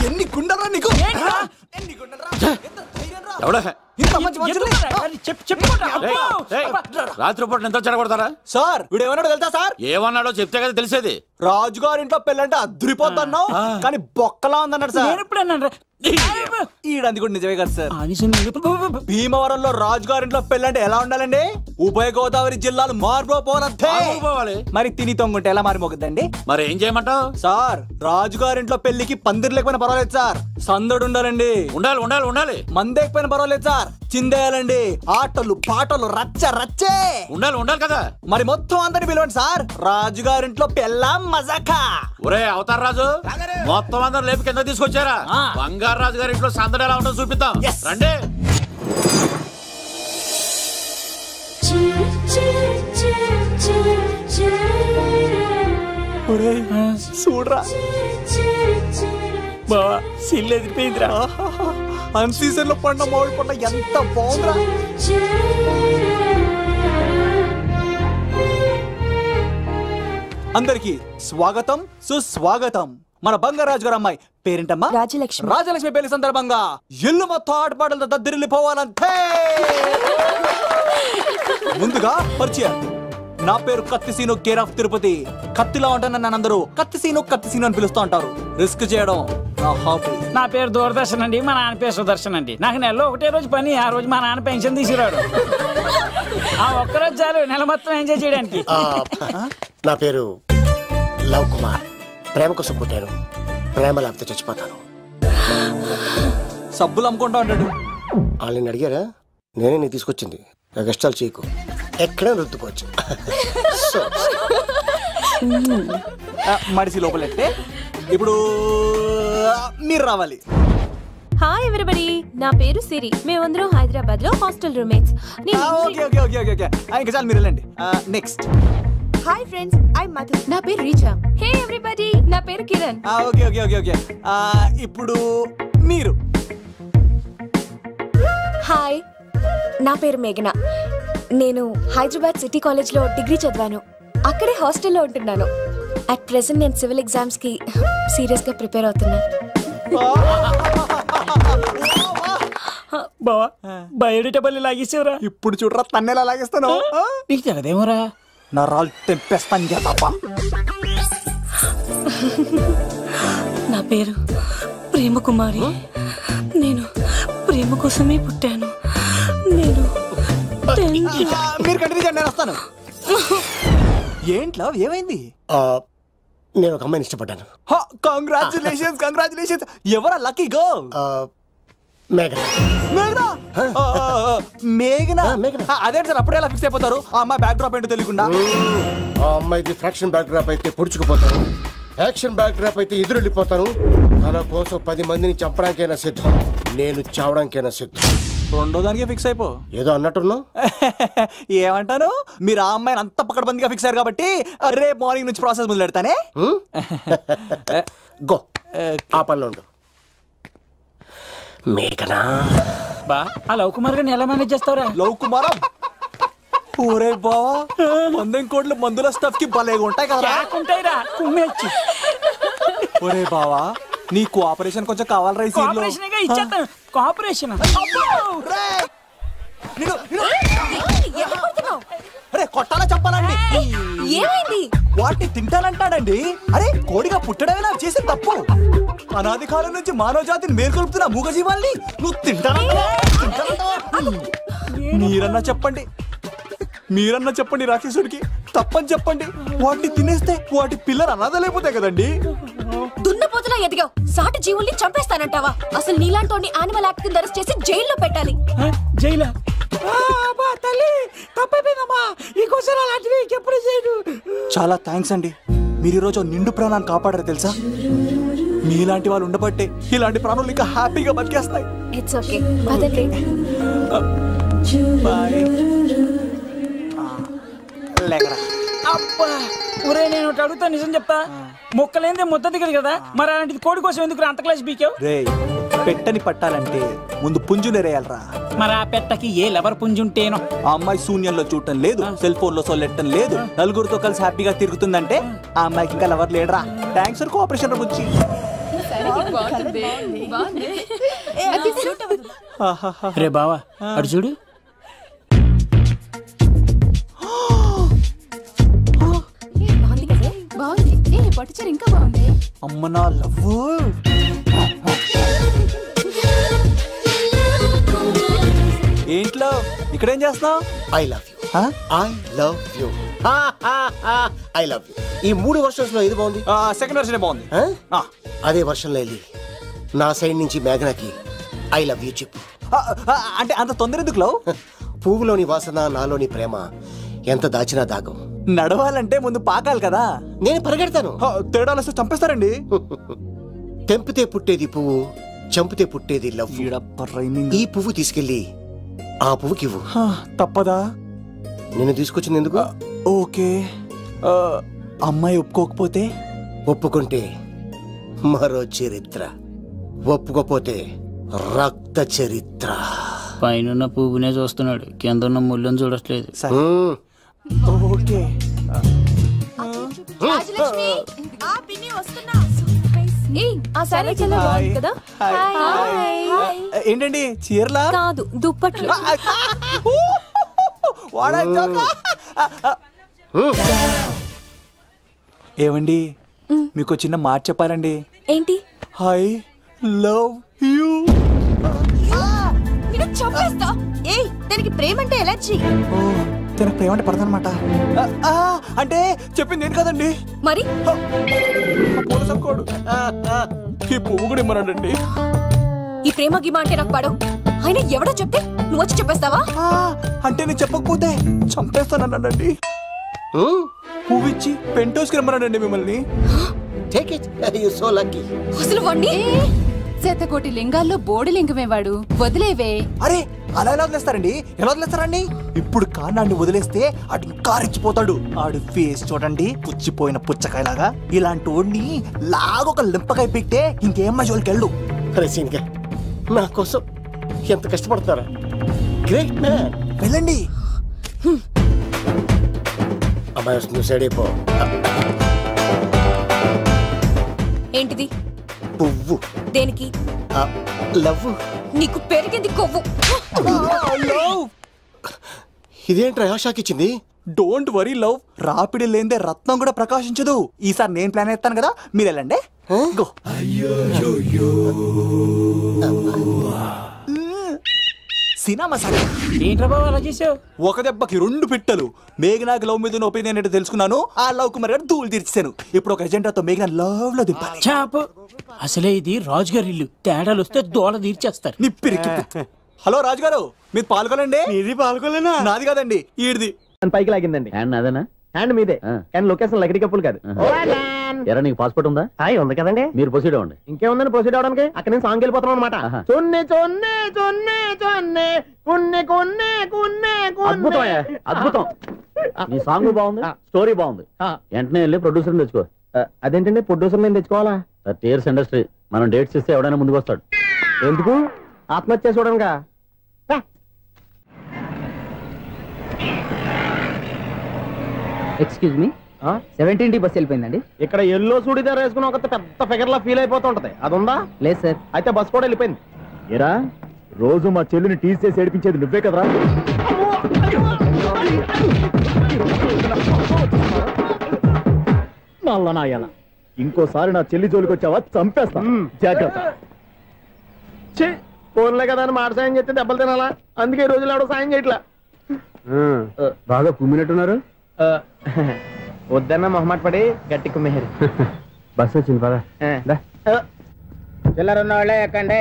ఎన్ని గుండెలరా నీకు! రాత్రిపూట నిద్ర చెడగొడతారా సార్? వీడు ఏమన్నాడు తెలుసా సార్? ఏమన్నాడో చెప్తే కదా తెలిసేది. రాజుగారింట్లో పెళ్ళంటే అద్దరిపోతున్నావు, కానీ బొక్కలా ఉందన్నాడు సార్. ఈడంది కూడా నిజమే కదా సార్. భీమవరంలో రాజుగారింట్లో పెళ్ళంటే ఎలా ఉండాలండి? ఉభయ గోదావరి జిల్లాలు మారిపోవాలి. మరి తిని తొంగుంటే ఎలా మారిపోతుందండి? మరి ఏం చేయమంటావు సార్? రాజుగారింట్లో పెళ్లికి పందిరి లేకపోయినా పర్వాలేదు సార్, సందడు ఉండాలండి. ఉండాలి ఉండాలి ఉండాలి. మందేకపోయినా పర్వాలేదు సార్, చిందేయాలండి. ఆటలు పాటలు రచ్చ రచ్చే ఉండాలి ఉండాలి కదా. మరి మొత్తం అందరిని పిలవండి సార్, రాజుగారింట్లో పెళ్ళాం మజాకా. ఒరే అవతార్ రాజు, మొత్తం అందరు లేపి కింద తీసుకొచ్చారా? బంగారు రాజు గారి ఇంట్లో సందడి ఎలా ఉంటుందో చూపిద్దాం రండి. చూడరా బావా, సిల్లు ఎదిరిపోయిందిరా. అన్ సీజన్ లో పండ మామిడి పంట ఎంత బాగుందిరా. అందరికి స్వాగతం సుస్వాగతం. మన బంగారాజు గారు అమ్మాయి పేరేంటమ్మా? రాజలక్ష్మి. రాజలక్ష్మి పెళ్లి సందర్భంగా ఇల్లు మొత్తం ఆటపాటలతో దద్దరిల్లిపోవాలంటే ముందుగా పరిచయం. నా పేరు కత్తిసీను, కేర్ ఆఫ్ తిరుపతి. కత్తిలా ఉంటాను నన్ను అందరూ కత్తిసీను అని పిలుస్తూ ఉంటారు. రిస్క్ చేయడం నా హాబీ. నా పేరు దూరదర్శన్ అండి, మా నాన్న పేరు సుదర్శన్ అండి. నాకు నెలలో ఒకటే రోజు పని, ఆ రోజు మా నాన్న పెన్షన్ తీసుకురాడు. ఆ ఒక్కరోజు చాలు నెల మొత్తం ఎంజాయ్ చేయడానికి. నా పేరు లవ్ కుమార్. ప్రేమ కోసం పుట్టాను, ప్రేమ లేకపోతే చచ్చిపోతాను. సబ్బులు అమ్ముకుంటా ఉంటాడు. వాళ్ళని అడిగారా? నేనే నీకు తీసుకొచ్చింది. కష్టాలు చేయకు, ఎక్కడ రుద్దుకోవచ్చు. మడిసి లోపలెట్టే. ఇప్పుడు మీరు రావాలి. హాయ్ ఎవ్రీబడి, నా పేరు సిరి. మేమందరం హైదరాబాద్ లో హాస్టల్ రూమ్మేట్స్. ఇంకా చాలు, మీరు వెళ్ళండి. Next. Hi friends, I Madhu. నా పేరు రీచా. హే ఎవ్రీబడి, నా పేరు కిరణ్. ఓకే. ఇప్పుడు మీరు. హాయ్, నా పేరు మేఘన. నేను హైదరాబాద్ సిటీ కాలేజ్ లో డిగ్రీ చదివాను. అక్కడే హాస్టల్లో ఉంటున్నాను. అట్ ప్రెసెంట్ నేను సివిల్ ఎగ్జామ్స్ కి సీరియస్ గా ప్రిపేర్ అవుతున్నా. బావా బయోడేటా బల్లి లాగేసేవరా? ఇప్పుడు చూడరా తన్నెలా లాగేస్తాను. నీకు తెగదేమోరా? నా రాళ్ళు తెంపేస్తాను కదా. నా పేరు ప్రేమ కుమారి. నేను ప్రేమ కోసమే పుట్టాను. నేను మీరు కంటిన్యూ చేయండి, నేను వస్తాను. ఏంట్లో ఏమైంది? నేను ఒక అమ్మాయిని ఇష్టపడ్డాను. కంగ్రాచులేషన్స్. ఎవరా లక్కీ గర్ల్? మేఘనా. అదే సార్, అప్పుడే ఎలా ఫిక్స్ అయిపోతారు? ఆ అమ్మాయి బ్యాక్ డ్రాప్ ఏంటో తెలియకుండా. ఆ అమ్మాయిది ఫ్రాక్షన్ బ్యాక్ డ్రాప్ అయితే పొడుచుకుపోతాను, యాక్షన్ బ్యాక్ డ్రాప్ అయితే ఎదురెళ్ళిపోతాను. తన కోసం 10 మందిని చంపడానికైనా సిద్ధం, నేను చావడానికైనా సిద్ధం. రెండో దానికి ఫిక్స్ అయిపో. ఏదో అన్నట్టున్నావు. ఏమంటాను? మీరు ఆ అమ్మాయిని అంత పకడ్బందీగా ఫిక్స్ అయ్యారు కాబట్టి రేపు మార్నింగ్ నుంచి ప్రాసెస్ మొదలు పెడతానే. గో, ఆ పనిలో ఉండు. మేఘనా. బా, ఆ లవ్ కుమార్ గారిని ఎలా మేనేజ్ చేస్తావురా? లవ్ కుమారా? ఒరే బావా, 100 కోట్ల మందుల స్టఫ్ కి భలేగా ఉంటాయి కదా. ఉంటాయిరా, కుమ్మేచ్చి. ఒరే బావా, నీ కోఆపరేషన్ కొంచెం కావాలరా? ఇచ్చేస్తాను. కోఆపరేషన్ కొట్టాలా చెప్పాలండి? ఏమైంది? వాటిని తింటానంటాడండి. అరే, కోడిగా పుట్టడమే నాకు చేసిన తప్పు. అనాది కాలం నుంచి మానవ జాతిని మేల్కొల్పుతున్న మూగజీవాల్ని నువ్వు తింటానంటావా? మీరన్నా చెప్పండి రాక్షసుడికి. తప్పని చెప్పండి. వాటిని తినేస్తే వాటి పిల్లలు అనాథలైపోతాయి కదండి. దున్నపోతులా ఎదిగావు, సాటి జీవుల్ని చంపేస్తానంటావా? అసలు నీలాంటి యానిమల్ యాక్ట్ కింద అరెస్ట్ చేసి జైల్లో పెట్టాలి. జైలా? చాలా థ్యాంక్స్ అండి. మీరు ఈరోజు నిండు ప్రాణాన్ని కాపాడారు తెలుసా? మీలాంటి వాళ్ళు ఉండబట్టే ఇలాంటి ప్రాణులు ఇంకా హ్యాపీగా బతికేస్తాయి. ఇట్స్ ఓకే, పదండి. అబ్బా, ఒరే నేను ఒకటి అడుగుతా, నిజం చెప్తా. మొక్కలేందే ముద్ద దిగదు కదా, మరి అలాంటిది కోడి కోసం ఎందుకు అంత క్లాస్ బీకావు? రే, పెట్టని పట్టాలంటే ముందు పుంజునేరేయాలరా. మరి ఆ పెట్టకి ఏ లవర్ పుంజుంటేనో. ఆ అమ్మాయి శూన్యంలో చూడటం లేదు, సెల్ ఫోన్ లో సొల్లెట్టడం లేదు, నలుగురితో కలిసి హ్యాపీగా తిరుగుతుందంటే ఆ అమ్మాయికి ఇంకా లవర్ లేడరా. థ్యాంక్స్ ఫర్ కోఆపరేషన్ బుచ్చి. రే బావా, అడు చూడు. పట్టుచారు ఇంకా బాగుంది. అమ్మ నా లవ్వు. ఏంట్లో ఇక్కడేం చేస్తున్నావు? I love you. I love you. I love you. ఈ 3 వర్షన్స్ లో ఏది బాగుంది? సెకండ్ వర్షన్ బాగుంది. అదే వర్షంలో వెళ్ళి నా సైడ్ నుంచి మేఘనాకి ఐ లవ్ యూ చెప్పు. అంటే అంత తొందర ఎందుకు లవ్? పువ్వులోని వాసన, నాలోని ప్రేమ ఎంత దాచినా దాగం. నడవాలంటే ముందు పాకాలి కదా. నేను పరిగెడతాను. తేడాలు వస్తే చంపేస్తారండి. తెంపితే పుట్టేది పువ్వు, చంపితే పుట్టేది లవ్. ఈ పువ్వు తీసుకెళ్ళి ఆ పువ్వుకి ఇవ్వు. తప్పదా? నేను తీసుకొచ్చింది ఎందుకు? ఓకే. అమ్మాయి ఒప్పుకోకపోతే? ఒప్పుకుంటే మరో చరిత్ర, ఒప్పుకోపోతే రక్త చరిత్ర. పైన పువ్వునే చూస్తున్నాడు, కింద ఉన్న ముళ్ళని చూడట్లేదు. ఓకే. రాజలక్ష్మి ఆ పిన్ని వస్తున్నా ఏయ్ ఆ సారీ చాలా బాగుంది కదా హాయ్ ఏంటండి చీరలా కాదు దుప్పట్లు ఏమండి మీకు చిన్న మాట చెప్పాలండి ఏంటి ఐ లవ్ యూ నిన్ను చంపేస్తా ఏయ్ దానికి ప్రేమ అంటే ఎలర్జీ తన ప్రేమ అంటే పడదనమాట అంటే చెప్పింది ఏంటి కదండి మరి ఈ పువ్వు కూడా ఇమ్మనండి ఈ ప్రేమ గిమ అంటే నాకు పడవు అయినా ఎవడో చెప్తే నువ్వు వచ్చి చెప్పేస్తావా అంటే నేను చెప్పకపోతే చంపేస్తానండి పువ్వు ఇచ్చి పెంటోస్కి రమ్మనండి మిమ్మల్ని అసలు వండి శతకోటి లింగాల్లో బోడి లింగమే వాడు వదిలేవే అరే అలా ఎలా వదిలేస్తారండి ఎలా వదిలేస్తారండి ఇప్పుడు కాన్నాడిని వదిలేస్తే అటు ఇంకా రెచ్చిపోతాడు ఆడు ఫేస్ చూడండి పుచ్చిపోయిన పుచ్చకాయలాగా ఇలాంటి వాడిని లాగొక లింపకాయ పెట్టే ఇంకేం మజోలికి వెళ్ళు నా కోసం ఎంత కష్టపడతారా గ్రేట్ మ్యాన్ వెళ్ళండి అమ్మాయి వస్తుంది సైడ్ అయిపో ఏంటిది పువ్వు దేనికి లవ్ నీకు పెరిగింది కొవ్వు ఇదేంట్రా షాక్ ఇచ్చింది డోంట్ వరీ లవ్ రాపిడి లేదే రత్నం కూడా ప్రకాశించదు ఈసారి నేను ప్లాన్ ఎత్తాను కదా మీరు వెళ్ళండి గో సినిమా సార్ ఏంట్రా బాబు అలా చేసావు ఒక దెబ్బకి 2 పిట్టలు మేఘనాకి లవ్ మీద ఒపీనియన్ ఏంటో తెలుసుకున్నాను ఆ లవ్ కుమార్ గారు ధూళి తీర్చాను ఇప్పుడు ఒక ఎజెండాతో మేఘనా లవ్ లో దింపాలి చాపు అసలే ఇది రాజుగారి ఇల్లు తేడాలు వస్తే దోళ తీర్చేస్తారు నిప్పిరికి హలో రాజుగారు మీరు పాల్గొనండి ఇది పాల్గొలేనా నాది కాదండి ఈడిది పైకి లాగిందండి హ్యాండ్ అదేనా హ్యాండ్ మీదే కానీ లొకేషన్ లగడి కప్పులు కాదు ఎరా నీకు పాస్పోర్ట్ ఉందా ఉంది కదండి మీరు ప్రొసీడ్ అవ్వండి ఇంకేముందని ప్రొసీడ్ అవడానికి అక్కడ నేను సాంగ్ వెళ్ళిపోతున్నాం అనమాట చొన్నే చొన్నే చొన్నే చొన్నే కున్నే కొన్నే కున్నే అద్భుతం అద్భుతం నీ సాంగ్ బాగుంది స్టోరీ బాగుంది వెంటనే వెళ్ళి ప్రొడ్యూసర్ తెచ్చుకో అదేంటండి ప్రొడ్యూసర్ నేను తెచ్చుకోవాలా టీయర్స్ ఇండస్ట్రీ మనం డేట్స్ ఇస్తే ఎవడైనా ముందుకు వస్తాడు ఎందుకు ఆత్మహత్య చూడనుగా ఎక్స్క్యూజ్ మీ 17D బస్ వెళ్ళిపోయిందండి ఇక్కడ ఎల్లో చూడిదార్ వేసుకుని ఒక పెద్ద ఫిగర్ లా ఫీల్ అయిపోతుంటది అది ఉందా లేదు సార్ అయితే బస్ కూడా వెళ్ళిపోయింది ఏరా రోజు మా చెల్లిని టీస్ చేసి ఏడిపించేది నువ్వే కదరా నల్లనాయాల ఇంకోసారి నా చెల్లి జోలికి వచ్చావా చంపేస్తా జాగ్రత్త ఫోన్లే కదా అని మాట సాయం చేస్తే దెబ్బలు తినాలా అందుకే ఈ రోజులు ఎవడో సాయం చేయట్లా బాగా కుమ్మినట్టున్నారు వద్దన్న మొహమాట పడి గట్టి కుమ్మేరు బస్ వచ్చింది పదా చిల్లర ఉన్న వాళ్ళే ఎక్కండి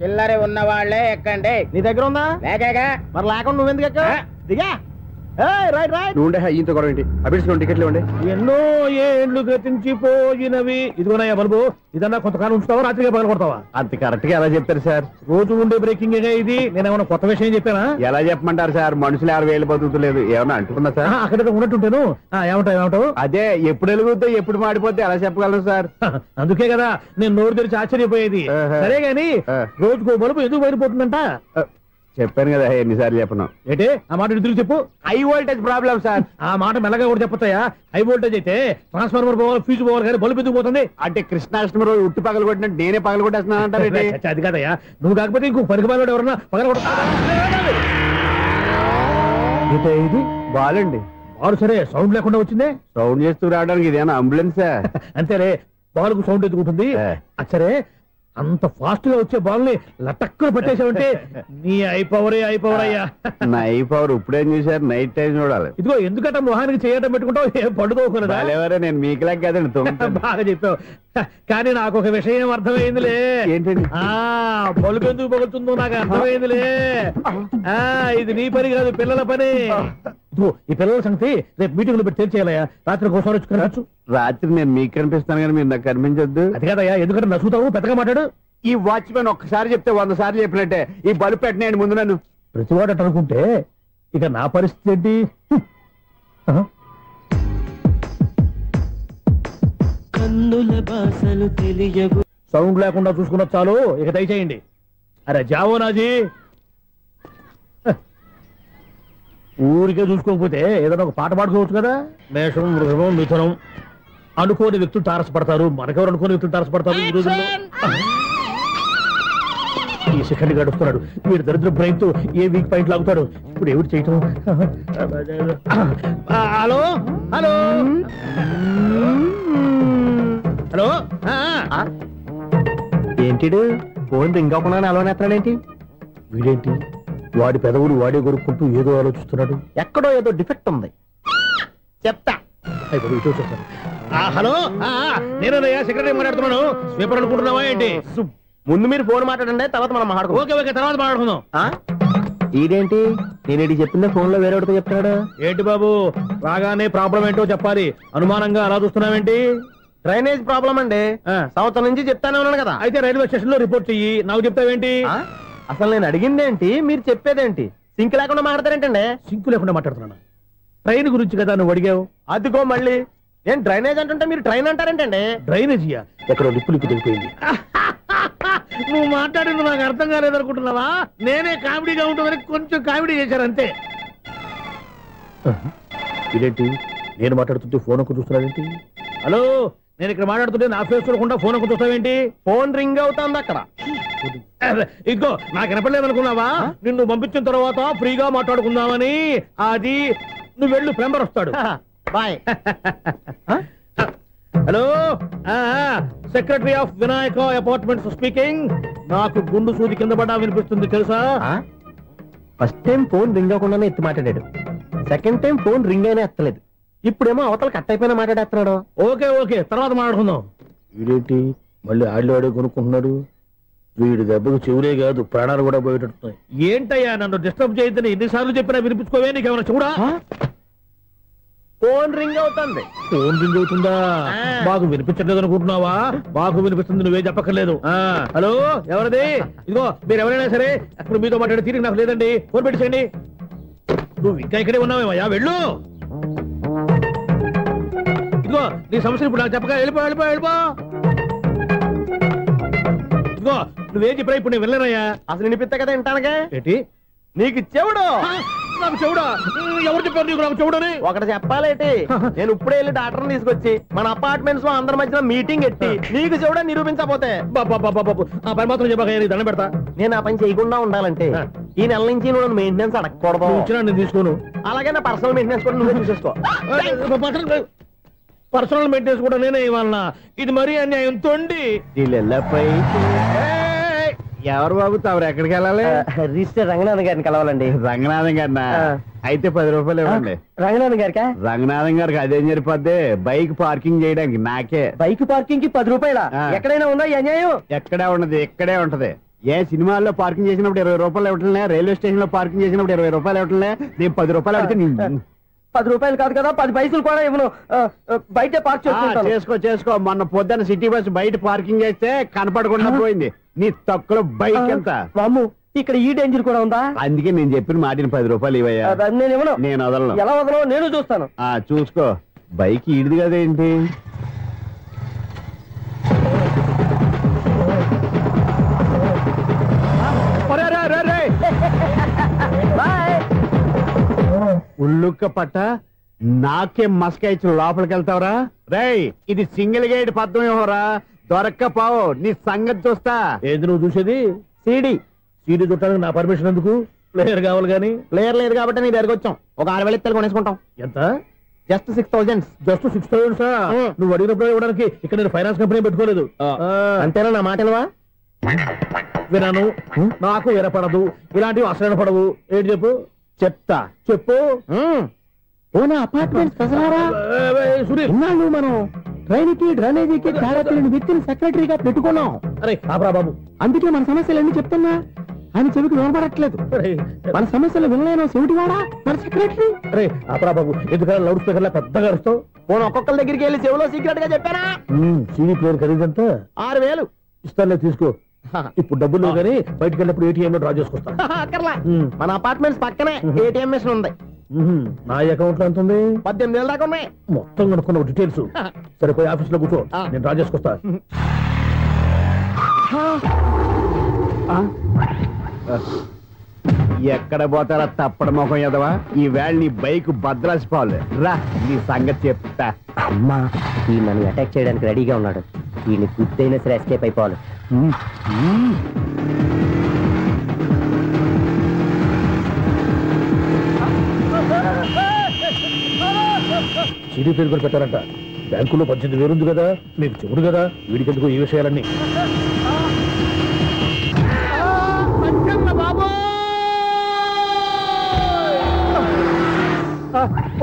చిల్లర ఉన్న వాళ్ళే ఎక్కండి నీ దగ్గర ఉందా లేక మరి లేకుండా నువ్వెందుకు ఎక్క దిగా రైట్ రైట్ నువ్వు ఈయంతో గొడవ ఏంటి అభిడ్స్ టికెట్లు ఇవ్వండి ఎన్నో ఏండ్లు గతించిపోయినవి ఇదిగోనయ్యా బల్బు ఇదన్నా కొంతకాలం ఉంచుతావా రాత్రిగా పగల కొడతావా అంత కరెక్ట్ గా ఎలా చెప్తారు సార్ రోజు ఉండే బ్రేకింగ్ ఇది నేనేమన్నా కొత్త విషయం చెప్పానా ఎలా చెప్పమంటారు సార్ మనుషులు 60,000 బతుకుతలేదు ఏమన్నా అంటున్నా సార్ అక్కడ ఉన్నట్టుంటాను ఏమంటావు అదే ఎప్పుడు వెలుగుతో ఎప్పుడు మాడిపోతే ఎలా చెప్పగలరు సార్ అందుకే కదా నేను నోరు తెరిచి ఆశ్చర్యపోయేది సరే గాని రోజుకో బలుపు ఎందుకు బయటపోతుందంట చెప్పాను కదా ఎన్నిసార్లు చెప్పను ఏంటే ఆ మాట ఇద్దరు చెప్పు హై వోల్టేజ్ ప్రాబ్లం సార్ ఆ మాట మెల్లగా కూడా చెప్పొస్తాయా హై వోల్టేజ్ అయితే ట్రాన్స్ఫార్మర్ పోవాలి ఫ్యూజ్ పోవాలి కానీ బల్బు ఎందుకు పోతుంది అంటే కృష్ణాష్టమి రోజు ఉట్టి పగలు కొట్టినట్టు నేనే పగలు కొట్టేస్తున్నానంటే అది కదయ్యా నువ్వు కాకపోతే ఇంకో పనికి బాగా ఎవరన్నా పగల కొడతా ఇది బాలండి బాలు సరే సౌండ్ లేకుండా వచ్చిందే సౌండ్ చేస్తూ రావడానికి ఇదేనా అంబులెన్స్ అంతేలే బాలుకు సౌండ్ ఎదుగుతుంది సరే అంత ఫాస్ట్ గా వచ్చే బాల్ ని లటక్కున పట్టేసావంటే నీ ఐపవర్ అయ్యా నా ఐపవర్ ఇప్పుడేం చూసారు నైట్ టైం చూడాలి ఇదిగో ఎందుకంటే మొహానికి చేయడం పెట్టుకుంటావు ఏం పండుకోకూడదా నేను మీకులా కదండి బాగా చెప్పావు కానీ నాకు ఒక విషయం అర్థమైందిలే ఏంటండి బల్బు ఎందుకు పగులుతుందో నాకు అర్థమైందిలే ఇది నీ పని కాదు పిల్లల పని ఈ పిల్లల సంగతి రేపు మీటింగ్ లో పెట్టి తెలిసేయాలయ్యా రాత్రి ఒకసారి వచ్చి కనవచ్చు రాత్రి నేను మీకు కనిపిస్తాను కానీ మీరు నాకు కనిపించొద్దు అది కదయ్యా ఎందుకంటే నచ్చుతావు పెద్దగా మాట్లాడు ఈ వాచ్మెన్ ఒక్కసారి చెప్తే 100 సార్లు చెప్పినట్టే ఈ బల్బు పెట్టినాయండి ముందు నన్ను ప్రతివాడట అనుకుంటే ఇక నా పరిస్థితి ఏంటి కన్నుల భాషలు తెలియవు సౌండ్ లేకుండా చూసుకున్న చాలు ఇక దయచేయండి అరే జావో నాజీ ఊరికే చూసుకోకపోతే ఏదైనా ఒక పాట పాడుకోవచ్చు కదా మేషం వృషభం మిథునం అనుకోని వ్యక్తులు తారసపడతారు. మనకెవరు అనుకోని వ్యక్తులు తారసపడతారు ఈ రోజుల్లో? ఈ సెకండ్ గడుస్తున్నాడు. వీడు దరిద్ర బ్రెయిన్ తో ఏ వీక్ పాయింట్ లాగుతాడు. ఇప్పుడు ఎవరు చేయటం? Hello hello hello. ఏంటిడు ఫోన్ రింగ్ అవ్వకుండా అలవనేస్తాడేంటి? వీడేంటి వాడి పెదవులు వాడే కొరుక్కుంటూ ఏదో ఆలోచిస్తున్నాడు. ఎక్కడో ఏదో డిఫెక్ట్ ఉంది. చెప్తా. హలో నేనయ్యా సెక్రటరీ మాట్లాడుతున్నాను. స్వీపర్ అనుకుంటున్నావా ఏంటి? ముందు మీరు ఫోన్ మాట్లాడండి, తర్వాత మనం మాట్లాడుకో. ఓకే ఓకే, తర్వాత మాట్లాడుకుందాం. ఇదేంటి నేనేటి చెప్పిందే ఫోన్ లో వేరే ఒకటి చెప్తాడు. ఏంటి బాబు రాగానే ప్రాబ్లం ఏంటో చెప్పాలి. అనుమానంగా అలా చూస్తున్నావేంటి? డ్రైనేజ్ ప్రాబ్లం అండి. సంవత్సరం నుంచి చెప్తానే ఉన్నాను కదా. అయితే రైల్వే స్టేషన్ లో రిపోర్ట్ చెయ్యి. నాకు చెప్తావేంటి? అసలు నేను అడిగిందేంటి, మీరు చెప్పేదేంటి? సింక్ లేకుండా మాట్లాడతారేంటండి? సింక్ లేకుండా మాట్లాడుతున్నాను. ట్రైన్ గురించి కదా నువ్వు అడిగావు. అదిగో మళ్ళీ నేను డ్రైనేజ్ అంటుంటే మీరు ట్రైన్ అంటారేంటండి? డ్రైనేజీయా? ఎక్కడో లిప్పు తెలిపోయింది. నువ్వు మాట్లాడింది నాకు అర్థం కాలేదనుకుంటున్నావా? నేనే కామెడీగా ఉంటుందని కొంచెం కామెడీ చేశారు అంతే. ఇదేంటి నేను మాట్లాడుతుంటే ఫోన్ ఒక చూస్తున్నావేంటి? హలో నేను ఇక్కడ మాట్లాడుతుంటే నా ఫేస్ చూడకుండా ఫోన్ ఒక చూస్తావేంటి? ఫోన్ రింగ్ అవుతుంది అక్కడ. ఇదిగో నాకు వినపడలేదనుకున్నావా? నిన్ను పంపించిన తర్వాత ఫ్రీగా మాట్లాడుకుందామని. అది నువ్వు వెళ్ళు, ప్లంబర్ వస్తాడు. Bye. Hello secretary of Vinayaka apartments speaking. నాకు గుండు సూది కింద పడ్డా వినిపిస్తుంది తెలుసా? ఫస్ట్ టైం ఫోన్ రింగ్ అవ్వకుండానే ఎత్తి మాట్లాడాడు. సెకండ్ టైం ఫోన్ రింగ్ అయినా ఎత్తలేదు. ఇప్పుడేమో అవతల కట్ అయిపోయినా మాట్లాడేస్తున్నాడు. ఓకే ఓకే, తర్వాత మాట్లాడుకుందాం. వీడేంటి మళ్ళీ ఆడిలో ఆడే కొనుక్కుంటున్నాడు. వీడి దెబ్బకు చెవులే కాదు ప్రాణాలు కూడా పోయేటట్టున్నాయి. ఏంటయ్యా నన్ను డిస్టర్బ్ చేయొద్దని ఎన్నిసార్లు చెప్పినా వినిపించుకోవే? నీకేమైనా చూడా? ఫోన్ రింగ్ అవుతుంది. ఫోన్ రింగ్ అవుతుందా? మాకు వినిపించట్లేదు అనుకుంటున్నావా? మాకు వినిపిస్తుంది, నువ్వే చెప్పక్కర్లేదు. హలో ఎవరిది? ఇదిగో మీరు ఎవరైనా సరే అప్పుడు మీతో మాట్లాడే తీరిక నాకు లేదండి. ఫోన్ పెట్టేసేయండి. నువ్వు ఇంకా ఇక్కడే ఉన్నావేమయ్యా, వెళ్ళు. ఇదిగో నీ సమస్యలు ఇప్పుడు నాకు చెప్పక వెళ్ళిపో వెళ్ళిపో వెళ్ళిపో. ఇదిగో నువ్వేం చెప్పరా ఇప్పుడు నేను వెళ్ళానయ్యా. అసలు వినిపిస్తా కదా వింటానగా. ఏంటి నీకు చెవుడు? నాకు చెవుడా? ఎవరు చెప్పారు నీకు నాకు చెవుడని? ఒకటి చెప్పాలేటి. నేను ఇప్పుడే వెళ్ళి డాక్టర్ని తీసుకొచ్చి మన అపార్ట్మెంట్స్ లో అందరి మధ్యన మీటింగ్ ఎట్టి నీకు చెవుడా నిరూపించకపోతే ఆ పని మాత్రం చెప్పక దండం పెడతా. నేను ఆ పని చేయకుండా ఉండాలంటే ఈ నెల నుంచి నువ్వు మెయింటెనెన్స్ అడగకూడదు. నేను తీసుకోను. అలాగే నా పర్సనల్ మెయింటెనెన్స్ కూడా నువ్వే చూసేసుకో. పర్సనల్ మెయింటెనెన్స్ కూడా నేనే ఇవ్వాలన్నా? ఇది మరీ అన్యాయం తొండి. ఎవరు బాబు తమరు ఎక్కడికి వెళ్ళాలి? రిజిస్టర్ రంగనాథన్ గారిని కలవాలండి. రంగనాథం గారినా? అయితే 10 రూపాయలు ఇవ్వండి. రంగనాథన్ గారికా? రంగనాథం గారికి అదేం సరిపోద్ది? బైక్ పార్కింగ్ చేయడానికి నాకే. బైక్ పార్కింగ్ కి 10 రూపాయలా? ఎక్కడైనా ఉందా ఈ అన్యాయం? ఎక్కడే ఉండదు, ఇక్కడే ఉంటది. ఏ సినిమాల్లో పార్కింగ్ చేసినప్పుడు 20 రూపాయలు ఇవ్వట్లే, రైల్వే స్టేషన్ లో పార్కింగ్ చేసినప్పుడు 20 రూపాయలు ఇవ్వట్లే. నేను 10 రూపాయలు అడిగితే 10 రూపాయలు కాదు కదా, 10 పైసలు కూడా ఇవ్వను. బయట పార్క్ చేసుకో చేసుకో. మొన్న పొద్దున్న సిటీ బస్ బయట పార్కింగ్ చేస్తే కనపడకుండా పోయింది. నీ తక్కువ బైక్ ఎంత? ఇక్కడ ఈ డేంజర్ కూడా ఉందా? అందుకే నేను చెప్పిన మాటిని 10 రూపాయలు ఇవ్వయా. నేను ఇవ్వను. నేను వదలను. ఎలా వదలను? నేను చూస్తాను. చూసుకో. బైక్ ఈడిది కదేంటి? ఉల్లుక్క పట్ట నాకే మస్క ఇచ్చి లోపలికి వెళ్తావరా? రేయ్ ఇది సింగిల్ గేట్ పద్మం ఇవ్వరా? దొరక్కపోవు, నీ సంగతి చూస్తా. ఏది నువ్వు చూసేది? సీడీ చుట్టానికి నా పర్మిషన్ ఎందుకు? ప్లేయర్ కావాలి గానీ. ప్లేయర్ లేదు కాబట్టి నీ దగ్గరకు వచ్చాం. ఒక 6,000 ఇత్తలు కొనేసుకుంటాం. ఎంత? జస్ట్ 6,000. Just 6,000 sir? నువ్వు అడిగినప్పుడు ఇవ్వడానికి ఇక్కడ నేను ఫైనాన్స్ కంపెనీ పెట్టుకోలేదు. అంతేనా? నా మాటలువా? వినాను, నాకు వినపడదు. ఇలాంటివి అసలు పడవు. ఏంటి చెప్పు? చెప్తా. చెప్పు. అపార్ట్మెంట్స్ మనం ట్రైన్కి డ్రైనేజీకి తేడాలేని వ్యక్తిని సెక్రటరీగా పెట్టుకున్నాం. అరే ఆపరా బాబు. అందుకే మన సమస్యలు ఎన్ని చెప్తున్నా ఆయన చెవికి వినపడట్లేదు. మన సమస్యలు వినలేను చెవిటి వాడా మన సెక్రటరీ. అరే ఆపరా బాబు, ఎందుకంటే లౌడ్ స్పీకర్ లా పెద్దగా అరుస్తావు. పోను ఒక్కొక్కరి దగ్గరికి వెళ్ళి చెవిలో సీక్రెట్ గా చెప్పానా? సీడీ ప్లేయర్ ఖరీదంతా 6,000 ఇస్తానులే, తీసుకో. ఇప్పుడు డబ్బులు లేవు కానీ బయటకు వెళ్ళినప్పుడు ఏటీఎం లో డ్రా చేసుకొస్తా. అక్కర్లా, మన అపార్ట్మెంట్స్ పక్కనే ఏటీఎం మిషన్ ఉంది. నా అకౌంట్ లో ఎంత ఉంది? 18,000 దాకా ఉన్నాయి. మొత్తం కనుక్కున్న డీటెయిల్స్. సరిపోయి ఆఫీస్ లో కూర్చో, నేను డ్రా చేసుకొస్తా. ఎక్కడ పోతారా తప్పడ మొఖం ఎదవా? ఈ వేళ నీ బైక్ భద్రాసిపోవాలి. రా నీ సంగతి చెప్తా. అమ్మా ఈ నన్ను అటాక్ చేయడానికి రెడీగా ఉన్నాడు. వీడిని గుద్దైనా సరే ఎస్కేప్ అయిపోవాలి. సిడీ పేరు కూడా పెట్టారంట. బ్యాంకులో 18,000 ఉంది కదా, మీకు చెబుడు కదా, వీడికెందుకు ఈ విషయాలన్నీ.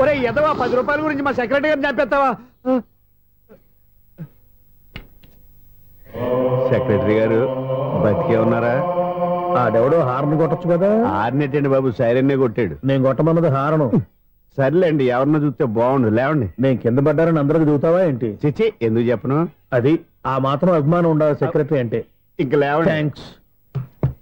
ఒరే ఎదవా, 10 రూపాయల గురించి మా సెక్రటరీ గారిని చంపేస్తావా? సెక్రటరీ గారు బతికే ఉన్నారా? ఆడెవడో హార్న్ కొట్టచ్చు కదా. హార్న్ ఏంటండి బాబు, సైరన్నే కొట్టాడు. నేను కొట్టమన్నది హారను. సర్లేండి, ఎవరినో చూస్తే బాగుండు. లేవండి. నేను కింద పడ్డారని అందరికి చూతావా ఏంటి? చిచ్చి, ఎందుకు చెప్పను? అది ఆ మాత్రం అభిమానం ఉండాలి సెక్రటరీ అంటే. ఇంక లేవండి. థ్యాంక్స్.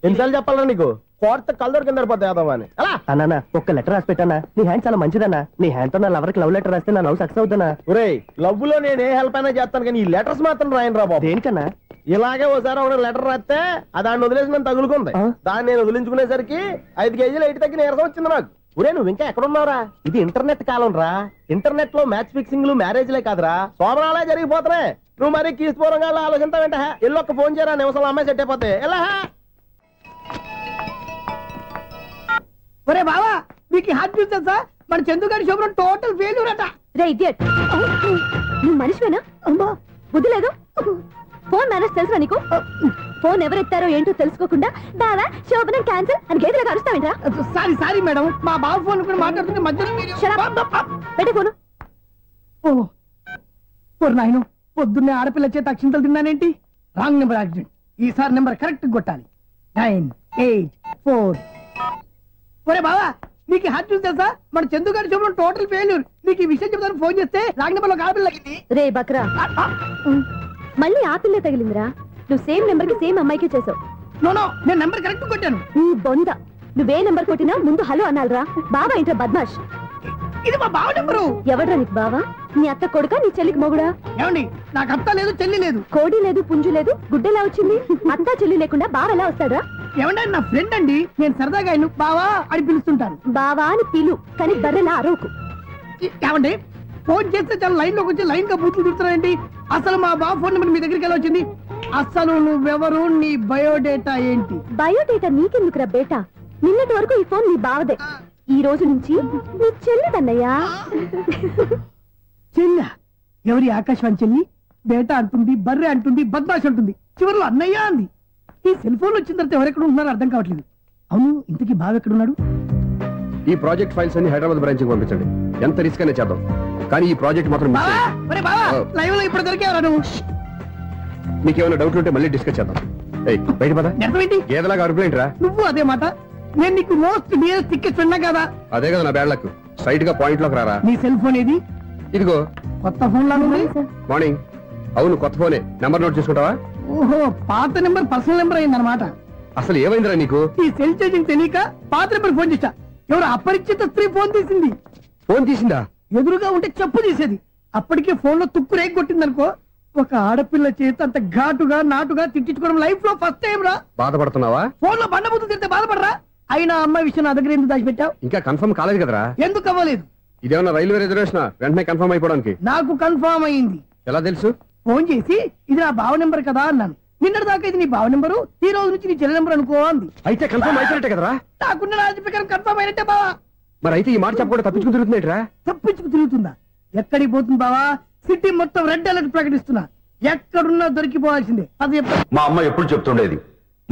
ఎన్నిసార్లు చెప్పాలన్నా నీకు? కోర్త కలర్ కింద పడిపోతాయి అని. అన్నా ఒక్క లెటర్ రాసి పెట్టానా? నీ హ్యాండ్ చాలా మంచిదన్నా. నీ హ్యాండ్ తో నా లవర్కి లవ్ లెటర్ రాస్తే నా లవ్ సక్సెస్ అవుతానా? ఒరే లవ్ లో నేను ఏ హెల్ప్ అయినా చేస్తాను, కానీ ఈ లెటర్స్ మాత్రం రాయను రా బాబు. దేనికన్నా? ఇలాగే ఓసారి ఒక లెటర్ రాస్తే దాన్ని వదిలేసి నన్ను తగులుకుంది. దాన్ని నేను వదిలించుకునేసరికి 5 కేజీలు 8 తగ్గి నీరసం వచ్చింది నాకు. ఒరే నువ్వు ఇంకా ఎక్కడున్నావురా? ఇది ఇంటర్నెట్ కాలం రా. ఇంటర్నెట్ లో మ్యాచ్ ఫిక్సింగ్లు మ్యారేజ్లే కాదురా, శోభనాలే జరిగిపోతున్నాయి. నువ్వు మరి కీస్పూరంగా ఆలోచించావంట. ఎల్లు ఒక్క ఫోన్ చేయరా, నిమిషంలో అమ్మాయి సెట్ అయిపోతే. ఎలా? ఒరే బావా, మీకు హాట్ చూస్తా సార్, మన చందుగారి శోభనం టోటల్ ఫెయిల్యూర్ అట. రే ఇడియట్, నువ్వు మనిషివేనా? అమ్మా బుద్ధి లేదు. ఫోన్ మేనేజ్ తెలుసా నీకు? ఫోన్ ఎవరెత్తారో ఏంటో తెలుసుకోకుండా బావా శోభనం క్యాన్సిల్ అని గేదెలాగా అరుస్తావేంట్రా? సారీ సారీ మేడం, మా బావ ఫోన్ కూడా మాట్లాడుతుంటే మధ్యలో పెట్టే ఫోను. ఓ నాయను, పొద్దున్నే ఆడపిల్ల చేత అక్షింతలు తిన్నానేంటి? Wrong number accident. ఈసారి నెంబర్ కరెక్ట్ కొట్టాలి. 984. ఒరే బావా, నీకు హాట్ చూస్తే సార్, మన చందుగారి శోభనం టోటల్ ఫెయిల్యూర్. నీకు ఈ విషయం చెప్తాను ఫోన్ చేస్తే రాంగ్ నెంబర్ లో ఆడపిల్లకి. రే బక్రా, మళ్ళీ ఆ పిల్ల తగిలిందిరా. నువ్వు సేమ్ నెంబర్ కి సేమ్ అమ్మాయికి చేసావు. నో నేను నెంబర్ కరెక్ట్ కొట్టాను. నీ బొంద, నువ్వే నెంబర్ కొట్టినా ముందు హలో అనాలిరా. బావా ఏంట్రా బద్మాష్? ఇది మా బావ నెంబరు. ఎవడ్రా నీకు బావా? నీ అత్త కొడుక, నీ చెల్లికి మొగుడా? ఏమండి, నాకు అత్త లేదు, చెల్లి లేదు. కోడి లేదు, పుంజు లేదు, గుడ్డెలా వచ్చింది? అత్త చెల్లి లేకుండా బావ ఎలా వస్తాడా? ఏమంటే నా ఫ్రెండ్ అండి, నేను సరదాగా ఆయన బావా అని పిలుస్తుంటాను. బావా అని పిలు, కానీ బర్రెలా అరవకు. ఏమండి, ఫోన్ చేస్తే చాలా లైన్ లోకి వచ్చి లైన్ గా బూతులు తిడుతున్నాయండి. అసలు మా బావ ఫోన్ నెంబర్ మీ దగ్గరికి ఎలా వచ్చింది? అసలు నువ్వెవరు, నీ బయోడేటా ఏంటి? బయోడేటా నీకెందుకురా బేటా? నిన్నటి వరకు ఈ ఫోన్ నీ బావదే, ఈ రోజు నుంచి నీ చెల్లిదన్నయ్యా. చెల్లి? ఎవరి? ఆకాశవాణి చెల్లి. బేటా అంటుంది, బర్రె అంటుంది, బద్మాష్ అంటుంది, చివరిలో అన్నయ్య అంది. ఈ సెల్ ఫోన్ వచ్చిన తర్వాత ఎవరెక్కడ ఉన్నారో అర్థం కావట్లేదు. అవును, ఇంతకీ బావ ఎక్కడున్నాడు? ఈ ప్రాజెక్ట్ ఫైల్స్ అన్ని హైదరాబాద్ బ్రాంచ్ కి పంపించండి. ఎంత రిస్క్ అనే చేద్దాం, కానీ ఈ ప్రాజెక్ట్ మాత్రం లైవ్ లో ఇప్పుడు దొరికేవరా నువ్వు? మీకేమైనా డౌట్ ఉంటే మళ్ళీ డిస్కస్ చేద్దాం. బయట పద. గేదలాగా అరుపులేంట్రా? నువ్వు అదే మాట. నేను నీకు మోస్ట్ డియరెస్ట్ టికెట్ విన్నా కదా. అదే కదా నా బ్యాడ్ లక్. స్ట్రైట్ గా పాయింట్ లోకి రారా. నీ సెల్ ఫోన్ ఏది? ఇదిగో. కొత్త ఫోన్ లాగా ఉంది. మార్నింగ్. అవును, కొత్త ఫోనే. నెంబర్ నోట్ చేసుకుంటావా? ఓహో, పాత నెంబర్ పర్సనల్ నెంబర్ అయిందన్నమాట. అసలు ఏమైందిరా నీకు? ఈ సెల్ చేసింగ్ తెలియక పాత నెంబర్ ఫోన్ చేశా. ఎవరు అపరిచిత స్త్రీ ఫోన్ తీసింది. ఫోన్ తీసిందా? ఎదురుగా ఉంటే చెప్పు తీసేది. అప్పటికే ఫోన్ లో తుక్కు రేగి కొట్టిందనుకో. ఒక ఆడపిల్ల చేత అంత ఘాటుగా నాటుగా తిట్టించుకోవడం లైఫ్ లో ఫస్ట్ టైం రా. బాధపడుతున్నావా? ఫోన్ లో బండబుద్ధి తిడితే బాధపడరా? అయినా అమ్మాయి విషయం నా దగ్గర ఎందుకు దాచిపెట్టావు? ఇంకా కన్ఫర్మ్ కాలేదు కదరా. ఎందుకు అవ్వలేదు? ఇదేమన్నా రైల్వే రిజర్వేషన్? వెంటనే కన్ఫర్మ్ అయిపోవడానికి. నాకు కన్ఫర్మ్ అయింది. ఎలా తెలుసు? ఫోన్ చేసి ఇది నా బావ నెంబర్ కదా అన్నాను. నిన్నటి దాకా ఇది నీ బావ నెంబరు, ఈ రోజు నుంచి నీ చెల్లి నెంబర్ అనుకో అంది. అయితే కన్ఫర్మ్ అయిపోయినట్టే కదరా? నాకున్న రాజు ప్రకారం కన్ఫర్మ్ అయినట్టే బావా. మరి అయితే ఈ మాట చెప్పకుండా తప్పించుకు తిరుగుతున్నట్రా? తప్పించుకు తిరుగుతుందా? ఎక్కడికి పోతుంది బావా? సిటీ మొత్తం రెడ్ అలర్ట్ ప్రకటిస్తున్నా. ఎక్కడున్నా దొరికిపోవాల్సిందే. అది మా అమ్మ ఎప్పుడు చెప్తుండేది,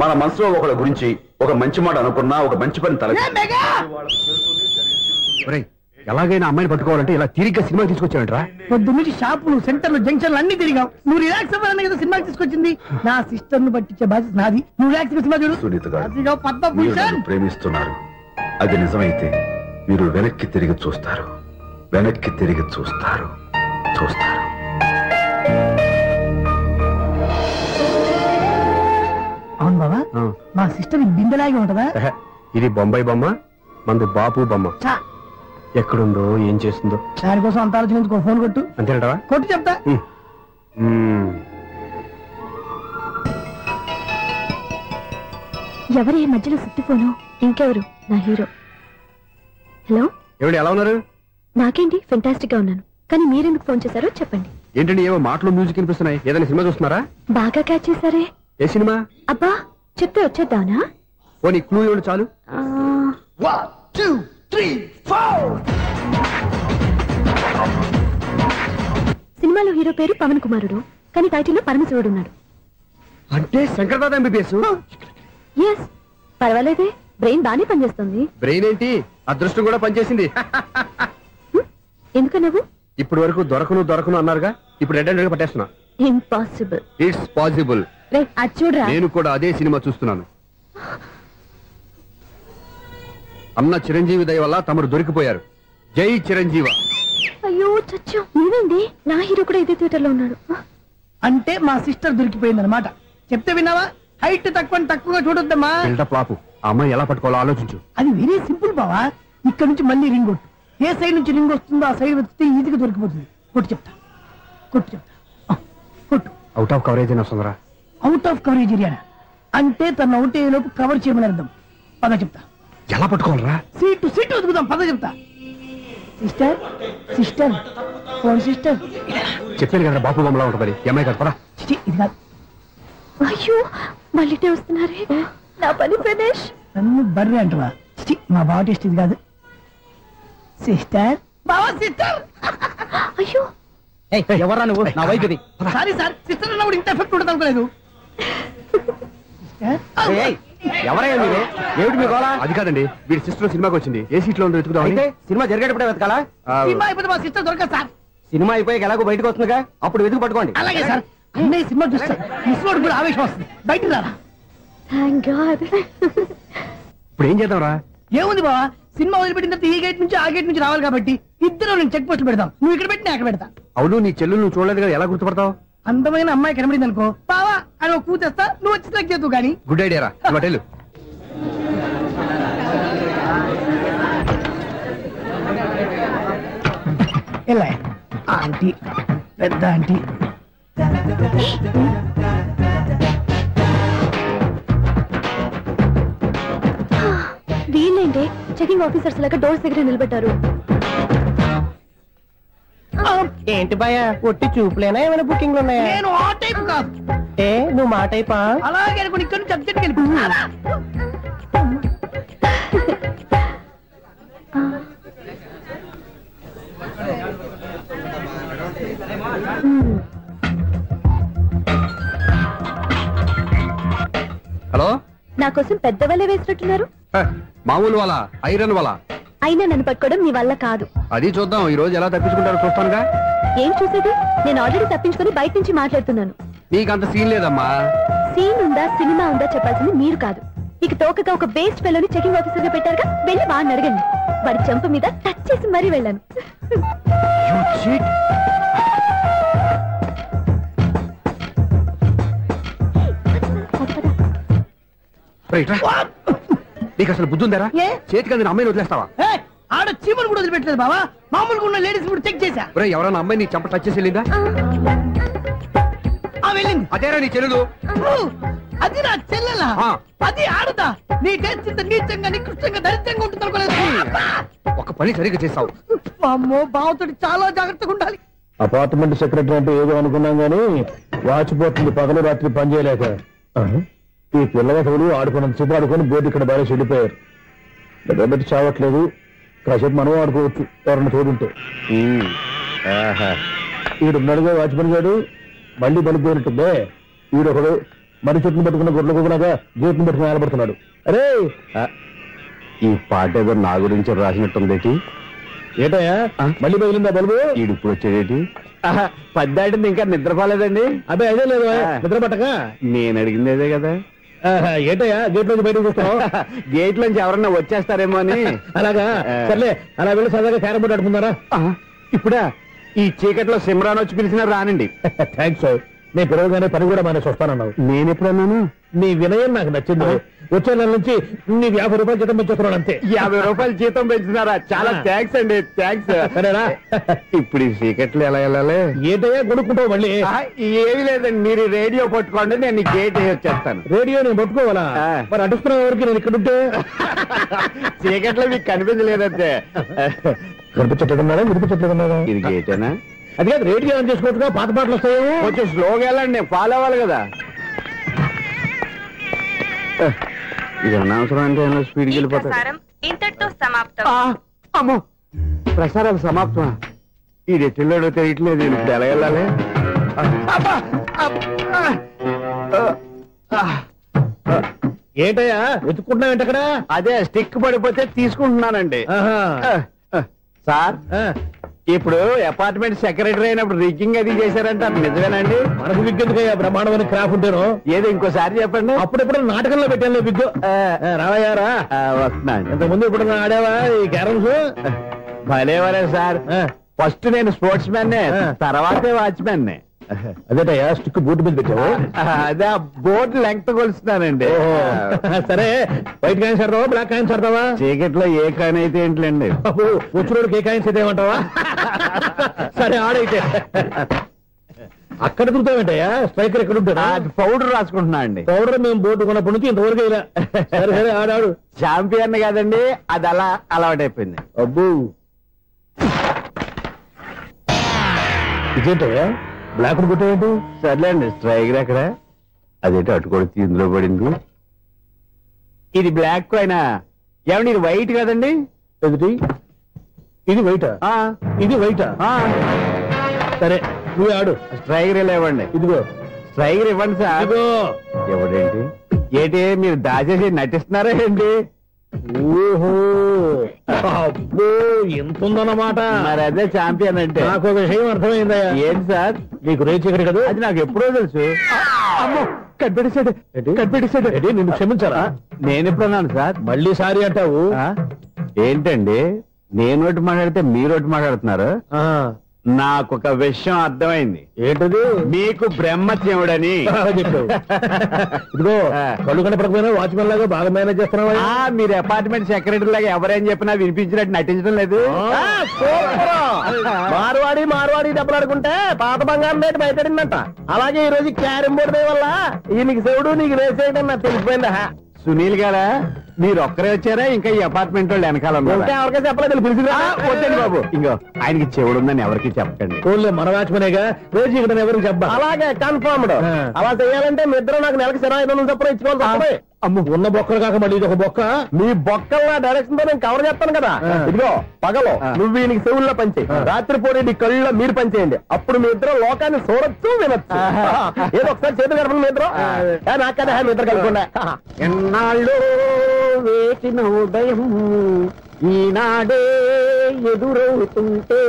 మన మనసులో ఒకళ్ళ గురించి ఒక మంచి మాట అనుకున్నా ఒక మంచి పని తల. ఎలాగైనా అమ్మాయిని పట్టుకోవాలంటే ఇలా తిరిగ్గా సినిమా తీసుకొచ్చావంట్రా? పొద్దు నుంచి షాపులు, సెంటర్లు, జంక్షన్లు అన్ని తిరిగావు. నువ్వు రిలాక్స్ అవ్వాలని కదా సినిమాకి తీసుకొచ్చింది. నా సిస్టర్ ను పట్టించే బాధ్యత నాది. నువ్వు రిలాక్స్ సినిమా చూడు. సునీత గారు ప్రేమిస్తున్నారు. అది నిజమైతే మీరు వెనక్కి తిరిగి చూస్తారు, వెనక్కి తిరిగి చూస్తారు, చూస్తారు. అవును బాబా, మా సిస్టర్ బిందెలాగే ఉంటదా? ఇది బొంబాయి బొమ్మ, మంది బాపు బొమ్మ. ఎక్కడుందో ఏం చేస్తుందో దానికోసం అంత ఆలోచించుకో. ఫోన్ కొట్టు. అంతేంటవా? కొట్టు చెప్తా. ఎవరి మధ్యలో సుత్తి ఫోను? ఇంకెవరు? నా హీరో. హలో, ఏమిటి ఎలా ఉన్నారు? నాకేంటి ఫెంటాస్టిక్ గా ఉన్నాను, కానీ మీరెందుకు ఫోన్ చేశారో చెప్పండి. ఏంటండి ఏవో మాటలు మ్యూజిక్ వినిపిస్తున్నాయి, ఏదైనా సినిమా చూస్తున్నారా? బాగా క్యాచ్ చేశారే. ఏ సినిమా? అబ్బా చెప్తే వచ్చేద్దానా? ఓ నీ క్లూ ఇవ్వండి చాలు. 1 2 3 4. సినిమాలో హీరో పేరు పవన్ కుమారుడు, కానీ టైటిల్లో పరమశివుడు ఉన్నాడు. అంటే శంకర్దాద ఎంబీబీఎస్. ఎస్, పర్వాలేదే, బ్రెయిన్ బానే పనిచేస్తుంది. బ్రెయిన్ ఏంటి, అదృష్టం కూడా పనిచేసింది. ఎందుకు నువ్వు ఇప్పుడు వరకు దొరకను అన్నారుగా, ఇప్పుడు రెడ్ హ్యాండెడ్ గా పట్టేస్తున్నా. ఇంపాసిబుల్. It's possible. అది చూడరా, నేను కూడా అదే సినిమా చూస్తున్నాను. అన్న చిరంజీవి దయ వల్ల తమరు దొరికిపోయారు. జై చిరంజీవ. అయ్యో చచ్చు, నేనండి, నా హీరో కూడా ఇదే థియేటర్ లో ఉన్నాడు. అంటే మా సిస్టర్ దొరికిపోయింది అనమాట. చెప్తే విన్నావా? హైట్ తక్కువగా చూడొద్దమ్మా. బిల్డప్ లాపు. ఆ అమ్మాయి ఎలా పట్టుకోవాలో ఆలోచించు. అది వెరీ సింపుల్ బావా. ఇక్కడ నుంచి మళ్ళీ రింగ్ కొట్టు. ఏ సైడ్ నుంచి రింగ్ వస్తుందో ఆ సైడ్ వెతికితే ఈజీగా దొరికిపోతుంది. కొట్టు చెప్తా. కొట్టు. అవుట్ ఆఫ్ కవరేజ్ అని వస్తుందిరా. అవుట్ ఆఫ్ కవరేజ్ ఏరియా అంటే తన అవుట్ అయ్యే లోపు కవర్ చేయమని అర్థం. పద చెప్తా. ఎలా పట్టుకోవాలరా? సీటు వెతుకుదాం, పద చెప్తా. Sister phone sister. చెప్పాను కదా బాపు బొమ్మలా ఉంటుంది. అమ్మాయి కదా పరా. ఇది కాదు. అయ్యో మళ్ళీ వస్తున్నారే, నా పని ఫినిష్. నన్ను బర్రె అంటవా? మా బావ టేస్ట్ ఇది కాదు. సిస్టర్, బావా సిస్టర్. అయ్యో ఎవరా నువ్వు? నా వైఫ్ ఇది. సారీ సార్, సిస్టర్ అన్నప్పుడు ఇంత ఎఫెక్ట్ ఉంటుంది అనుకోలేదు. ఎవరయ్యా మీరు? ఏమిటి మీ గోళ? అది కాదండి, వీడి సిస్టర్ సినిమాకి వచ్చింది. ఏ సీట్ లో ఉందో వెతుకుదాం. అయితే సినిమా జరిగేటప్పుడే వెతకాలా? సినిమా అయిపోతే మా సిస్టర్ దొరకదు సార్. సినిమా అయిపోయాక ఎలాగో బయటకు వస్తుందిగా, అప్పుడు వెతుకు పట్టుకోండి. అలాగే సార్. అన్నయ్య సినిమా చూస్తా, మిస్లోడు కూడా ఆవేశం వస్తుంది. బయటికి రారా. Thank God. ఇప్పుడు ఏం చేద్దాంరా? ఏముంది బావా, సినిమా వదిలిపెట్టిన తర్వాత ఈ గేట్ నుంచి ఆ గేట్ నుంచి రావాలి కాబట్టి ఇద్దరు నేను చెక్ పోస్ట్ పెడతాం. నువ్వు ఇక్కడ పెట్టి అక్కడ పెడతా. అవును, నీ చెల్లెలు నువ్వు చూడలేదు కదా, ఎలా గుర్తుపడతావు? అందమైన అమ్మాయి కనబడింది అనుకో, బావా అని ఒక కూతేస్తా, నువ్వు వచ్చి సెలెక్ట్ చేద్దు కానీ. గుడ్ ఐడియా రా. హోటల్ ఎలా ఆంటీ, పెద్ద ఆంటీ. వీళ్ళేంటి చెకింగ్ ఆఫీసర్స్ లాగా డోర్స్ దగ్గర నిలబెట్టారు. ఏంటి భయ, ఒట్టి చూపులేనా ఏమైనా బుకింగ్లు ఉన్నాయా? నేను ఆ టైప్ కాదు. ఏ నువ్వు మా టైపా? అలాగే అనుకుని ఇక్కడ నుంచి అర్జెంట్కి వెళ్ళిపోతున్నా. హలో, నా కోసం పెద్ద వలే వేసినట్టున్నారు. మామూలు వాళ్ళ ఐరన్ వాళ్ళ. అయినా నన్ను పట్టుకోవడం మీ వల్ల కాదు. అది చూద్దాం, ఈ రోజు ఎలా తప్పించుకుంటారో చూస్తానుగా. ఏం చూసేది? నేను ఆల్రెడీ తప్పించుకొని బయట నుంచి మాట్లాడుతున్నాను. నీకంత సీన్ లేదమ్మా. సీన్ ఉందా సినిమా ఉందా చెప్పాల్సింది మీరు కాదు. మీకు తోకగా ఒక బేస్ట్ ఫెలోని చెకింగ్ ఆఫీసర్ గా పెట్టారుగా, వెళ్ళి వాడిని అడగండి. వాడి చెంప మీద టచ్ చేసి మరీ వెళ్ళాను. నీకు అసలు బుద్ధి ఉందారా? చేతికి అందిన అమ్మాయిని వదిలేస్తావా? ఆడ చీమలు కూడా వదిలిపెట్టలేదు బావా. మామూలుగా ఉన్న లేడీస్ కూడా చెక్ చేశా. ఎవరైనా అమ్మాయి నీ చెంప టచ్ చేసి వెళ్ళిందా? వెళ్ళింది. అదేరా నీ చెల్లెలు? అది నా చెల్లెలా? అది ఆడదా? నీ టేస్ట్ ఇంత నీచంగా నికృష్టంగా దరిద్రంగా ఉంటుంది అనుకోలేదు. ఒక పని సరిగ్గా చేస్తావు. అమ్మో, బావతో చాలా జాగ్రత్తగా ఉండాలి. అపార్ట్మెంట్ సెక్రటరీ అంటే ఏదో అనుకున్నాం గానీ వాచిపోతుంది పగలు రాత్రి పని చేయలేక. ఈ పిల్లవసలు ఆడుకున్నంతసేపు ఆడుకొని బోర్డు ఇక్కడ బాగా చెడిపోయారు. నిద్రబెట్టి చావట్లేదు. కాసేపు మనం ఆడుకోవచ్చు ఎవరన్నా తోడుంటే. ఈడున్నాడుగా వాచ్మెన్ గారు, మళ్ళీ పడిపోయినట్టుందే. ఈడొకడు మరి చెట్టును పట్టుకున్న గొడ్ల కుదరగా గేట్ను పట్టుకుని ఆడబడుతున్నాడు. అరే, ఈ పాట ఏదో నా గురించి రాసినట్టుంది. ఏటయ్యా మళ్ళీ పగిలిందా బల్బు? ఈడు ఇప్పుడు వచ్చేదేటి? పద్దాటింది ఇంకా నిద్రపోలేదండి. అదే అదే లేదు నిద్ర పట్టక. నేను అడిగింది అదే కదా. ఏటయ్యా గేట్ నుంచి బయటకు చూస్తున్నావు? గేట్ నుంచి ఎవరన్నా వచ్చేస్తారేమో అని. అలాగా, సర్లే అలా వెళ్ళి సరదాగా క్యారం బోర్డు ఆడుకుందారా? ఇప్పుడా? ఈ చీకట్లో సిమ్రాన్ వచ్చి పిలిచినా రానండి. థ్యాంక్స్. నేను పిలవగానే పని కూడా మానేసి వస్తానన్నావు. నేను ఎప్పుడన్నాను? నీ వినయం నాకు నచ్చింది. వచ్చే నెల నుంచి నీకు 50 రూపాయలు జీతం పెంచుతున్నాడు అంతే. 50 రూపాయలు జీతం పెంచుతున్నారా? చాలా థ్యాంక్స్ అండి, థ్యాంక్స్. సరేనా? ఇప్పుడు ఈ చీకట్లు ఎలా వెళ్ళాలి? ఏంటయ్యా కొనుక్కుంటావు మళ్ళీ? ఏమి లేదండి, మీరు రేడియో పట్టుకోండి, నేను గేట్ వచ్చేస్తాను. రేడియో నేను పట్టుకోవాలా? మరి అడుస్తున్నా ఎవరికి నేను ఇక్కడ ఉంటే? చీకట్లో మీకు కనిపించలేదంటే. కనిపించట్లేదన్నారా వినిపించట్లేదన్నారా? ఇది గేటేనా? అది కాదు, రేడియో ఆన్ చేసుకోవచ్చుగా, పాత పాటలు వస్తాయి. కొంచెం స్లోగా వెళ్ళండి, ఫాలో అవ్వాలి కదా. ఇది అనవసరం అంటే స్పీడ్కి వెళ్ళిపోతాడు. ఇంతటితో సమాప్తం. అమ్మో, ప్రసారాలు సమాప్తమా? ఇది ఎట్టిల్లాడో తెలియట్లేదు, ఇప్పుడు ఎలా వెళ్ళాలి? ఏంటయ్యా వెతుక్కుంటున్నావు ఏంటక్కడ? అదే స్టిక్ పడిపోతే తీసుకుంటున్నానండి. సార్, ఇప్పుడు అపార్ట్మెంట్ సెక్రటరీ అయినప్పుడు రిగ్గింగ్ అది చేశారంట, నిజమేనండి? మనకు విగ్గెందుకయ్యా, బ్రహ్మాండమైన క్రాఫ్ ఉంటాను. ఏదో ఇంకోసారి చెప్పండి. అప్పుడెప్పుడు నాటకంలో పెట్టాను విగ్గు. రావయ్యారా? వస్తున్నాను. ఇంతకుముందు ఇప్పుడు ఆడావా ఈ క్యారమ్స్? భలేవరే సార్, ఫస్ట్ నేను స్పోర్ట్స్ మ్యాన్, తర్వాతే వాచ్మెన్. అదేటయ్యా స్టిక్ బూట్ మీద పెట్టావు? అదే బోర్డు లెంగ్త్ కొలుస్తున్నానండి. సరే, వైట్ కాయిన్స్ ఆడతావా బ్లాక్ కాయిన్స్ ఆడతావా? చీకట్లో ఏ కాయిన్ అయితే ఏంటండి, వచ్చినోడికి ఏ కాయిన్స్ అయితే ఏమంటావా? సరే ఆడైతే. అక్కడ తిరుగుతావేంటయ్యా? స్ట్రైకర్ ఎక్కడ ఉంటాడా? పౌడర్ రాసుకుంటున్నా అండి. పౌడర్ మేము బోర్డు కొన్నప్పటి నుంచి ఇంతవరకు ఇలా. సరే సరే ఆడాడు. ఛాంపియన్ కాదండి, అది అలా అలవాటైపోయింది. అబ్బు, ఇదేంటయ్యా బ్లాక్ కొట్టేయండి? సర్లేండి, స్ట్రైకర్ ఎక్కడ? అదేంటి అటుకొడితే ఇందులో పడింది. ఇది బ్లాక్ అయినా ఏమండి, ఇది వైట్ కదండి? ఎదుటి ఇది వైటా? ఇది వైటా? సరే నువ్వు ఆడు. స్ట్రైకర్ లేవండి. ఇదిగో స్ట్రైకర్ ఇవ్వండి సార్. ఎవడేంటి ఏంటి మీరు దాచేసి నటిస్తున్నారా ఏంటి? ఓహో, అబ్బో ఎంత ఉందన్నమాట. మరి అదే ఛాంపియన్ అంటే. నాకు విషయం అర్థమైందా? ఏంటి సార్? నీకు రేచీకటి కదా? అది నాకు ఎప్పుడో తెలుసు. అమ్మో, కనిపెట్టేశాడు కనిపెట్టేశాడు. నిన్ను క్షమించారా? నేను ఎప్పుడన్నాను సార్? మళ్ళీ సారీ అంటావు? ఏంటండి, నేను ఒకటి మాట్లాడితే మీరు ఒకటి మాట్లాడుతున్నారు. నాకు ఒక విషయం అర్థమైంది. ఏంటది? మీకు బ్రహ్మత్యముడని చెప్పావు. ఇదిగో కళ్ళు కనపడకపోయినా వాచ్మెన్ లాగా బాగా మేనేజ్ చేస్తున్నావా? మీరు అపార్ట్మెంట్ సెక్రటరీ లాగా ఎవరేం చెప్పినా వినిపించినట్టు నటించడం లేదు. మార్వాడి దెబ్బలు ఆడుకుంటే పాత బంగారం రేటు బయటడిందంట. అలాగే ఈ రోజు క్యారం బోర్డు వల్ల నీకు శివుడు నీకు రేసేయడం నాకు తెలిసిపోయిందా? సునీల్ గారా, మీరు ఒక్కరే వచ్చారా? ఇంకా ఈ అపార్ట్మెంట్ వాళ్ళు వెనకాల ఎవరికీ చెప్పలేదు, వద్దండి బాబు. ఇంకో ఆయనకి చెవుడు ఉందని ఎవరికి చెప్పకండి. మన వాచ్మనేగా రోజు ఇక్కడ ఎవరికి చెప్పా. అలాగే కన్ఫర్మ్డ్. అలా చేయాలంటే మీ ఇద్దరు నాకు నెలకి 2500 చొప్పున ఇచ్చుకోవాలి. అమ్మ, ఉన్న బొక్కలు కాక మళ్ళీ ఇది ఒక బొక్క. మీ బొక్కల డైరెక్షన్ తో నేను కవర్ చేస్తాను కదా. ఇదిగో పగలో నువ్వు వీనికి చెవుల్లో పనిచేయి, రాత్రిపూట నీ కళ్ళలో మీరు పనిచేయండి. అప్పుడు మీ ఇద్దరు లోకాన్ని చూడొచ్చు వినొచ్చు. ఏదో ఒకసారి చేతులు గడపండి మీ ఇద్దరు. నాకదే మీ ఇద్దరు కలుపుకుండా. ఎన్నాళ్ళు వేసిన ఉదయం ఈనాడే ఎదురవుతుంటే.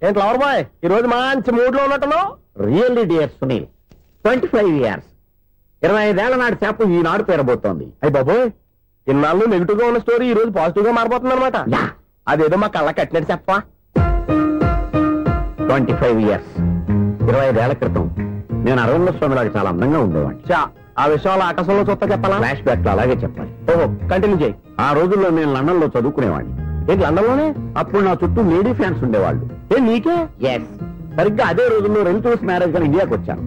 ఏంటి లవర్ బాయ్, ఈ రోజు మంచి మూడ్ లో ఉన్నట్టున్నావు? రియల్లీ డియర్ సునీల్, 25 years 25 ఏళ్ల నాటి చేప ఈనాడు పేరబోతోంది. అయ్యి బాబోయ్, ఇన్నాళ్ళు నెగిటివ్ గా ఉన్న స్టోరీ ఈ రోజు పాజిటివ్ గా మారిపోతుంది అనమాట. అదేదో మా కళ్ళ కట్టినట్టు చెప్పా. 25 years 25 ఏళ్ల క్రితం నేను అరవింద స్వామిలాగా చాలా అందంగా ఉండేవాడిని. ఆ విషయాలు ఆకాశంలో చూస్తా చెప్పాలా? ఫ్లాష్ బ్యాక్ లో అలాగే చెప్పాలి. ఓహో, కంటిన్యూ చేయి. ఆ రోజుల్లో నేను లండన్ లో చదువుకునేవాడిని. ఏంటి లండన్ లోనే? అప్పుడు నా చుట్టూ లేడీ ఫ్యాన్స్ ఉండేవాళ్ళు. నీకే? ఎస్, సరిగ్గా అదే రోజుల్లో రిలేటివ్స్ మ్యారేజ్ గా ఇండియాకి వచ్చాను.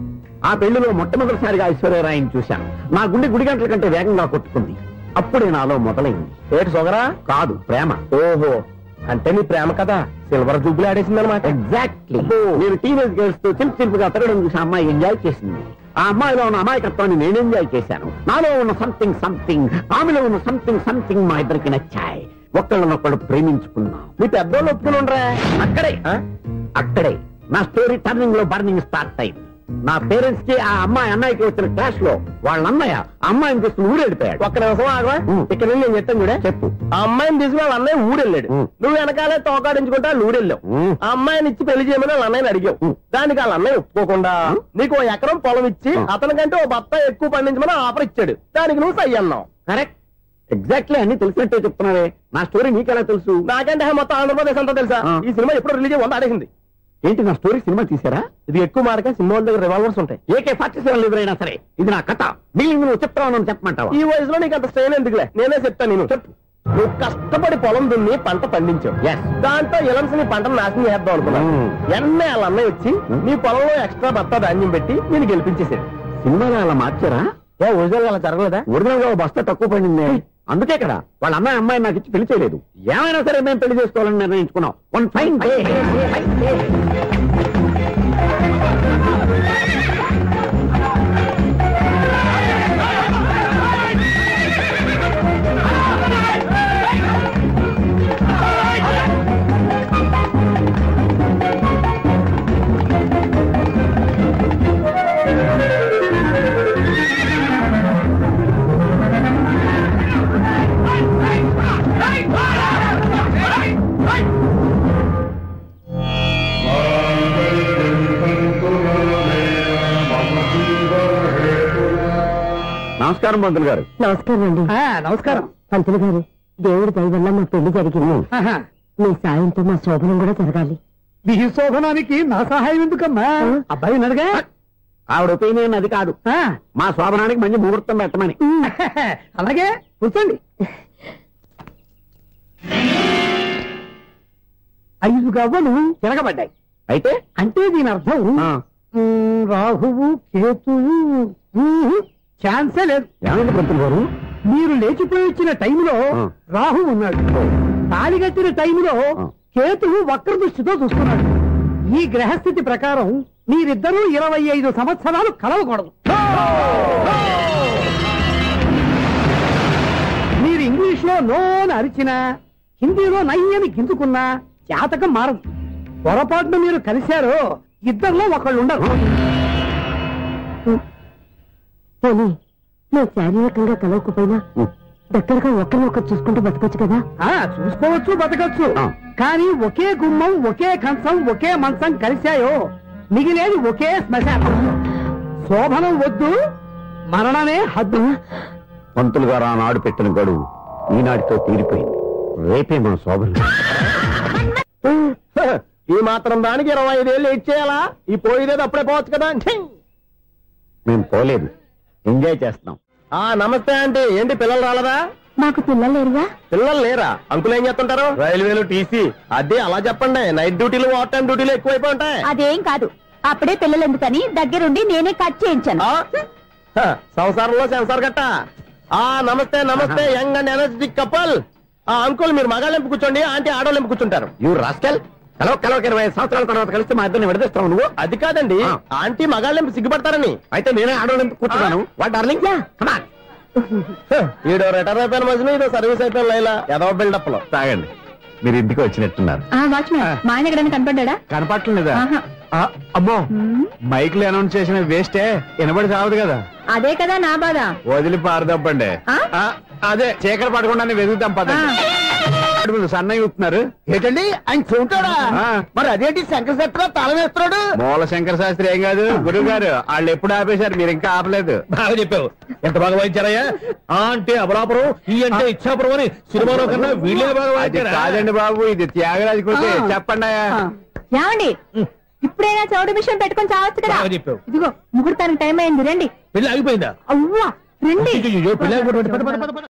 ఆ పెళ్లిలో మొట్టమొదటిసారిగా ఐశ్వర్యరాయని చూశాను. నా గుండె గుడి గంటల కంటే వేగంగా కొట్టుకుంది. అప్పుడే నాలో మొదలైంది. ఏటి సొగరా? కాదు, ప్రేమ. ఓహో, అంటే నీ ప్రేమ కదా సిల్వర్ జూబ్లీ ఆడేసింది అనమాట. ఎగ్జాక్ట్లీ. నేను టీనేజ్ గర్ల్స్ తో చిలిపిగా తిరగడం చూసి అమ్మాయి ఎంజాయ్ చేసింది. ఆ అమ్మాయిలో ఉన్న అమాయకత్వాన్ని నేను ఎంజాయ్ చేశాను. నాలో ఉన్న సంథింగ్ ఆమెలో ఉన్న సంథింగ్ మా ఇద్దరికి నచ్చాయి. ఒక్కళ్ళనొక్కడు ప్రేమించుకున్నాం. మీ పెద్దోళ్ళు ఒప్పుకుని ఉండరా? అక్కడే నా స్టోరీ టర్నింగ్ లో బర్నింగ్ స్టార్ట్ అయింది. నా పేరెంట్స్ కి ఆ అమ్మాయి అన్నయ్యకి వచ్చిన క్లాష్ లో వాళ్ళ అన్నయ్య అమ్మాయిని తీసుకుని ఊరెళ్ళిపోయాడు. ఒక్క నిమిషం ఆగవా, ఇక్కడ నేను చెప్తాను కూడా. చెప్పు. ఆ అమ్మాయిని తీసుకుని వాళ్ళ అన్నయ్య ఊరెళ్ళాడు. నువ్వు వెనకాలే తోకాడించుకుంటా ఊరెళ్ళావు. ఆ అమ్మాయిని ఇచ్చి పెళ్లి చేయమని వాళ్ళ అన్నయ్యని అడిగావు. దానికి వాళ్ళ అన్నయ్య ఒప్పుకోకుండా నీకు 1 ఎకరం పొలం ఇచ్చి అతనికంటే 1 బత్త ఎక్కువ పండించమని ఆఫర్ ఇచ్చాడు. దానికి నువ్వు సై అన్నావు. కరెక్ట్, ఎగ్జాక్ట్లీ అన్ని తెలిసినట్టే చెప్తున్నావే. నా స్టోరీ నీకెలా తెలుసు? నాకంటే మొత్తం ఆంధ్రప్రదేశ్ అంతా తెలుసా? ఈ సినిమా ఎప్పుడు రిలీజ్ 100 ఆడేసింది. ఏంటి నా స్టోరీ సినిమా తీసారా? ఇది ఎక్కువ మాడక సినిమా దగ్గర రివాల్వర్స్ ఉంటాయి. AK-47 ఎదురైనా సరే ఇది నా కథ. మిగిలింది నువ్వు చెప్తావు చెప్పమంటావా? ఈ వయసులో నీకు అంత స్ట్రెయిన్ ఎందుకులే, నేనే చెప్తాను. నేను చెప్పు. నువ్వు కష్టపడి పొలం దున్ని పంట పండించావు. దాంతో ఇలమ్స్ నీ పంటను నాశనం చేద్దాం అనుకున్నావు. ఎన్నే వాళ్ళ అన్నయ్య వచ్చి నీ పొలంలో ఎక్స్ట్రా బత్తా ధాన్యం పెట్టి నేను గెలిపించేసాడు. సినిమాలో అలా మార్చారా? ఒరిజినల్ అలా జరగలేదా? ఒరిజినల్ గా బస్తా తక్కువ పడింది. అందుకే కదా వాళ్ళ అమ్మాయి నాకు ఇచ్చి పెళ్లి చేయలేదు. ఏమైనా సరే మేము పెళ్లి చేసుకోవాలని నిర్ణయించుకున్నాం. One fine day. నమస్కారం పంతులు గారు. నమస్కారం అండి. నమస్కారం పంతులు గారు. దేవుడి దయ వల్ల మా పెళ్లి జరిగింది. మీ సాయంతో మా శోభనం కూడా జరగాలి. మీ శోభనానికి నా సహాయం ఎందుకమ్మా? అబ్బాయి ఉన్నాడుగా. ఆవిడ ఒపీనియన్ అది కాదు. మా శోభనానికి మంచి ముహూర్తం పెట్టమని. అలాగే కూర్చోండి. 5 గవ్వలు తిరగబడ్డాయి. అయితే అంటే దీని అర్థం రాహువు కేతువు ఛాన్సే లేదు. ఏమైంది పంతులు గారు? మీరు లేచిపోయి వచ్చిన టైంలో రాహు ఉన్నాడు. తాళి కట్టిన టైంలో కేతువు వక్ర దృష్టితో చూస్తున్నాడు. ఈ గ్రహస్థితి ప్రకారం మీరిద్దరూ 25 సంవత్సరాలు కలవకూడదు. మీరు ఇంగ్లీష్ లో నోని అరిచినా, హిందీలో నయ్యని గింజుకున్నా జాతకం మారదు. పొరపాటున మీరు కలిశారో ఇద్దరిలో ఒకళ్ళు ఉండరు. నువ్వు శారీరకంగా కలవకపోయినా దగ్గరగా ఒకరినొకరు చూసుకుంటూ బతకొచ్చు కదా. చూసుకోవచ్చు, బతకచ్చు. కానీ ఒకే గుమ్మం, ఒకే కంచం, ఒకే మంచం కలిశాయో మిగిలేది ఒకే శ్మశానం. శోభనం వద్దు, మరణమే హద్దు. పంతులు గారు ఆనాడు పెట్టిన గడువు ఈనాటితో తీరిపోయింది. రేపే మన శోభనం. ఈ మాత్రం దానికి 25 ఏళ్ళు ఇచ్చేయాలా? ఈ పోయేదేదో అప్పుడే పోవచ్చు కదా. మేము పోలేదు, ఎంజాయ్ చేస్తున్నాం. నమస్తే ఆంటీ. ఏంటి పిల్లలు రాలేదా? మాకు పిల్లలు లేరుగా. పిల్లలు లేరా? అంకులు ఏం చేస్తుంటారు? రైల్వేలు, టీసీ. అదే అలా చెప్పండి. నైట్ డ్యూటీలు, ఓవర్ టైం డ్యూటీలు ఎక్కువైపోయి ఉంటాయి. అదేం కాదు, అప్పుడే పిల్లలు ఎందుకని దగ్గరుండి నేనే కట్ చేయించాను. సంసారంలో సెన్సార్ గట్ట. నమస్తే నమస్తే, young and energetic couple. Uncle మీరు మగాళ్ళెంపు కూర్చోండి, ఆంటీ ఆడోళ్ళెంపు కూర్చుంటారు. You rascal. కలవ 20 సంవత్సరాల తర్వాత కలిస్తే మా ఇద్దరిని విడదీస్తావు నువ్వు. అది కాదండి, ఆంటీ మగాళ్ళెంపు సిగ్గుపడతారని. అయితే నేనే ఆడోళ్ళెంపు కూర్చున్నాను. What darling? ఈడో రిటైర్ అయిపోయిన మధ్యలో ఇదో సర్వీస్ అయిపోయిన లైలా ఏదో బిల్డప్ లో. తాగండి, మీరు ఇంటికి వచ్చినట్టున్నారు. వాచ్మెన్ మా ఆయన ఎక్కడైనా కనపడ్డా? కనపడలేదా? అమ్మో, మైక్ లో అనౌన్స్ చేసిన వేస్టే, వినబడి సావదు కదా. అదే కదా నా బాధ. వదిలి పారదప్పండి. అదే చీకటి పడకుండా వెతుకుతాం పదండి. సన్నయ్య చూస్తున్నారు ఏంటండి? ఆయన చూంటాడా? మరి అదేంటి శంకర శాస్త్రి తాళం వేస్తున్నాడు? మూల శంకర శాస్త్రి ఏం కాదు, గురువు గారు. వాళ్ళు ఎప్పుడు ఆపేశారు, మీరు ఇంకా ఆపలేదు. బాగా చెప్పావు. ఎంత బాగా వాయించారయ్యా. అంటే అబలాపురం, ఈ అంటే ఇచ్చాపురం అని సినిమాలో కన్నా వీళ్ళే బాగా వాయించారు. కాదండి బాబు, ఇది త్యాగరాజు కృతి. చెప్పండి. ఏమండి, ఇప్పుడైనా చౌడు మిషన్ పెట్టుకొని చావచ్చు కదా. చెప్పావు. ఇదిగో ముహూర్తానికి టైం అయింది, రండి. పెళ్లి ఆగిపోయిందా? అవ్వా రండి. పెళ్లి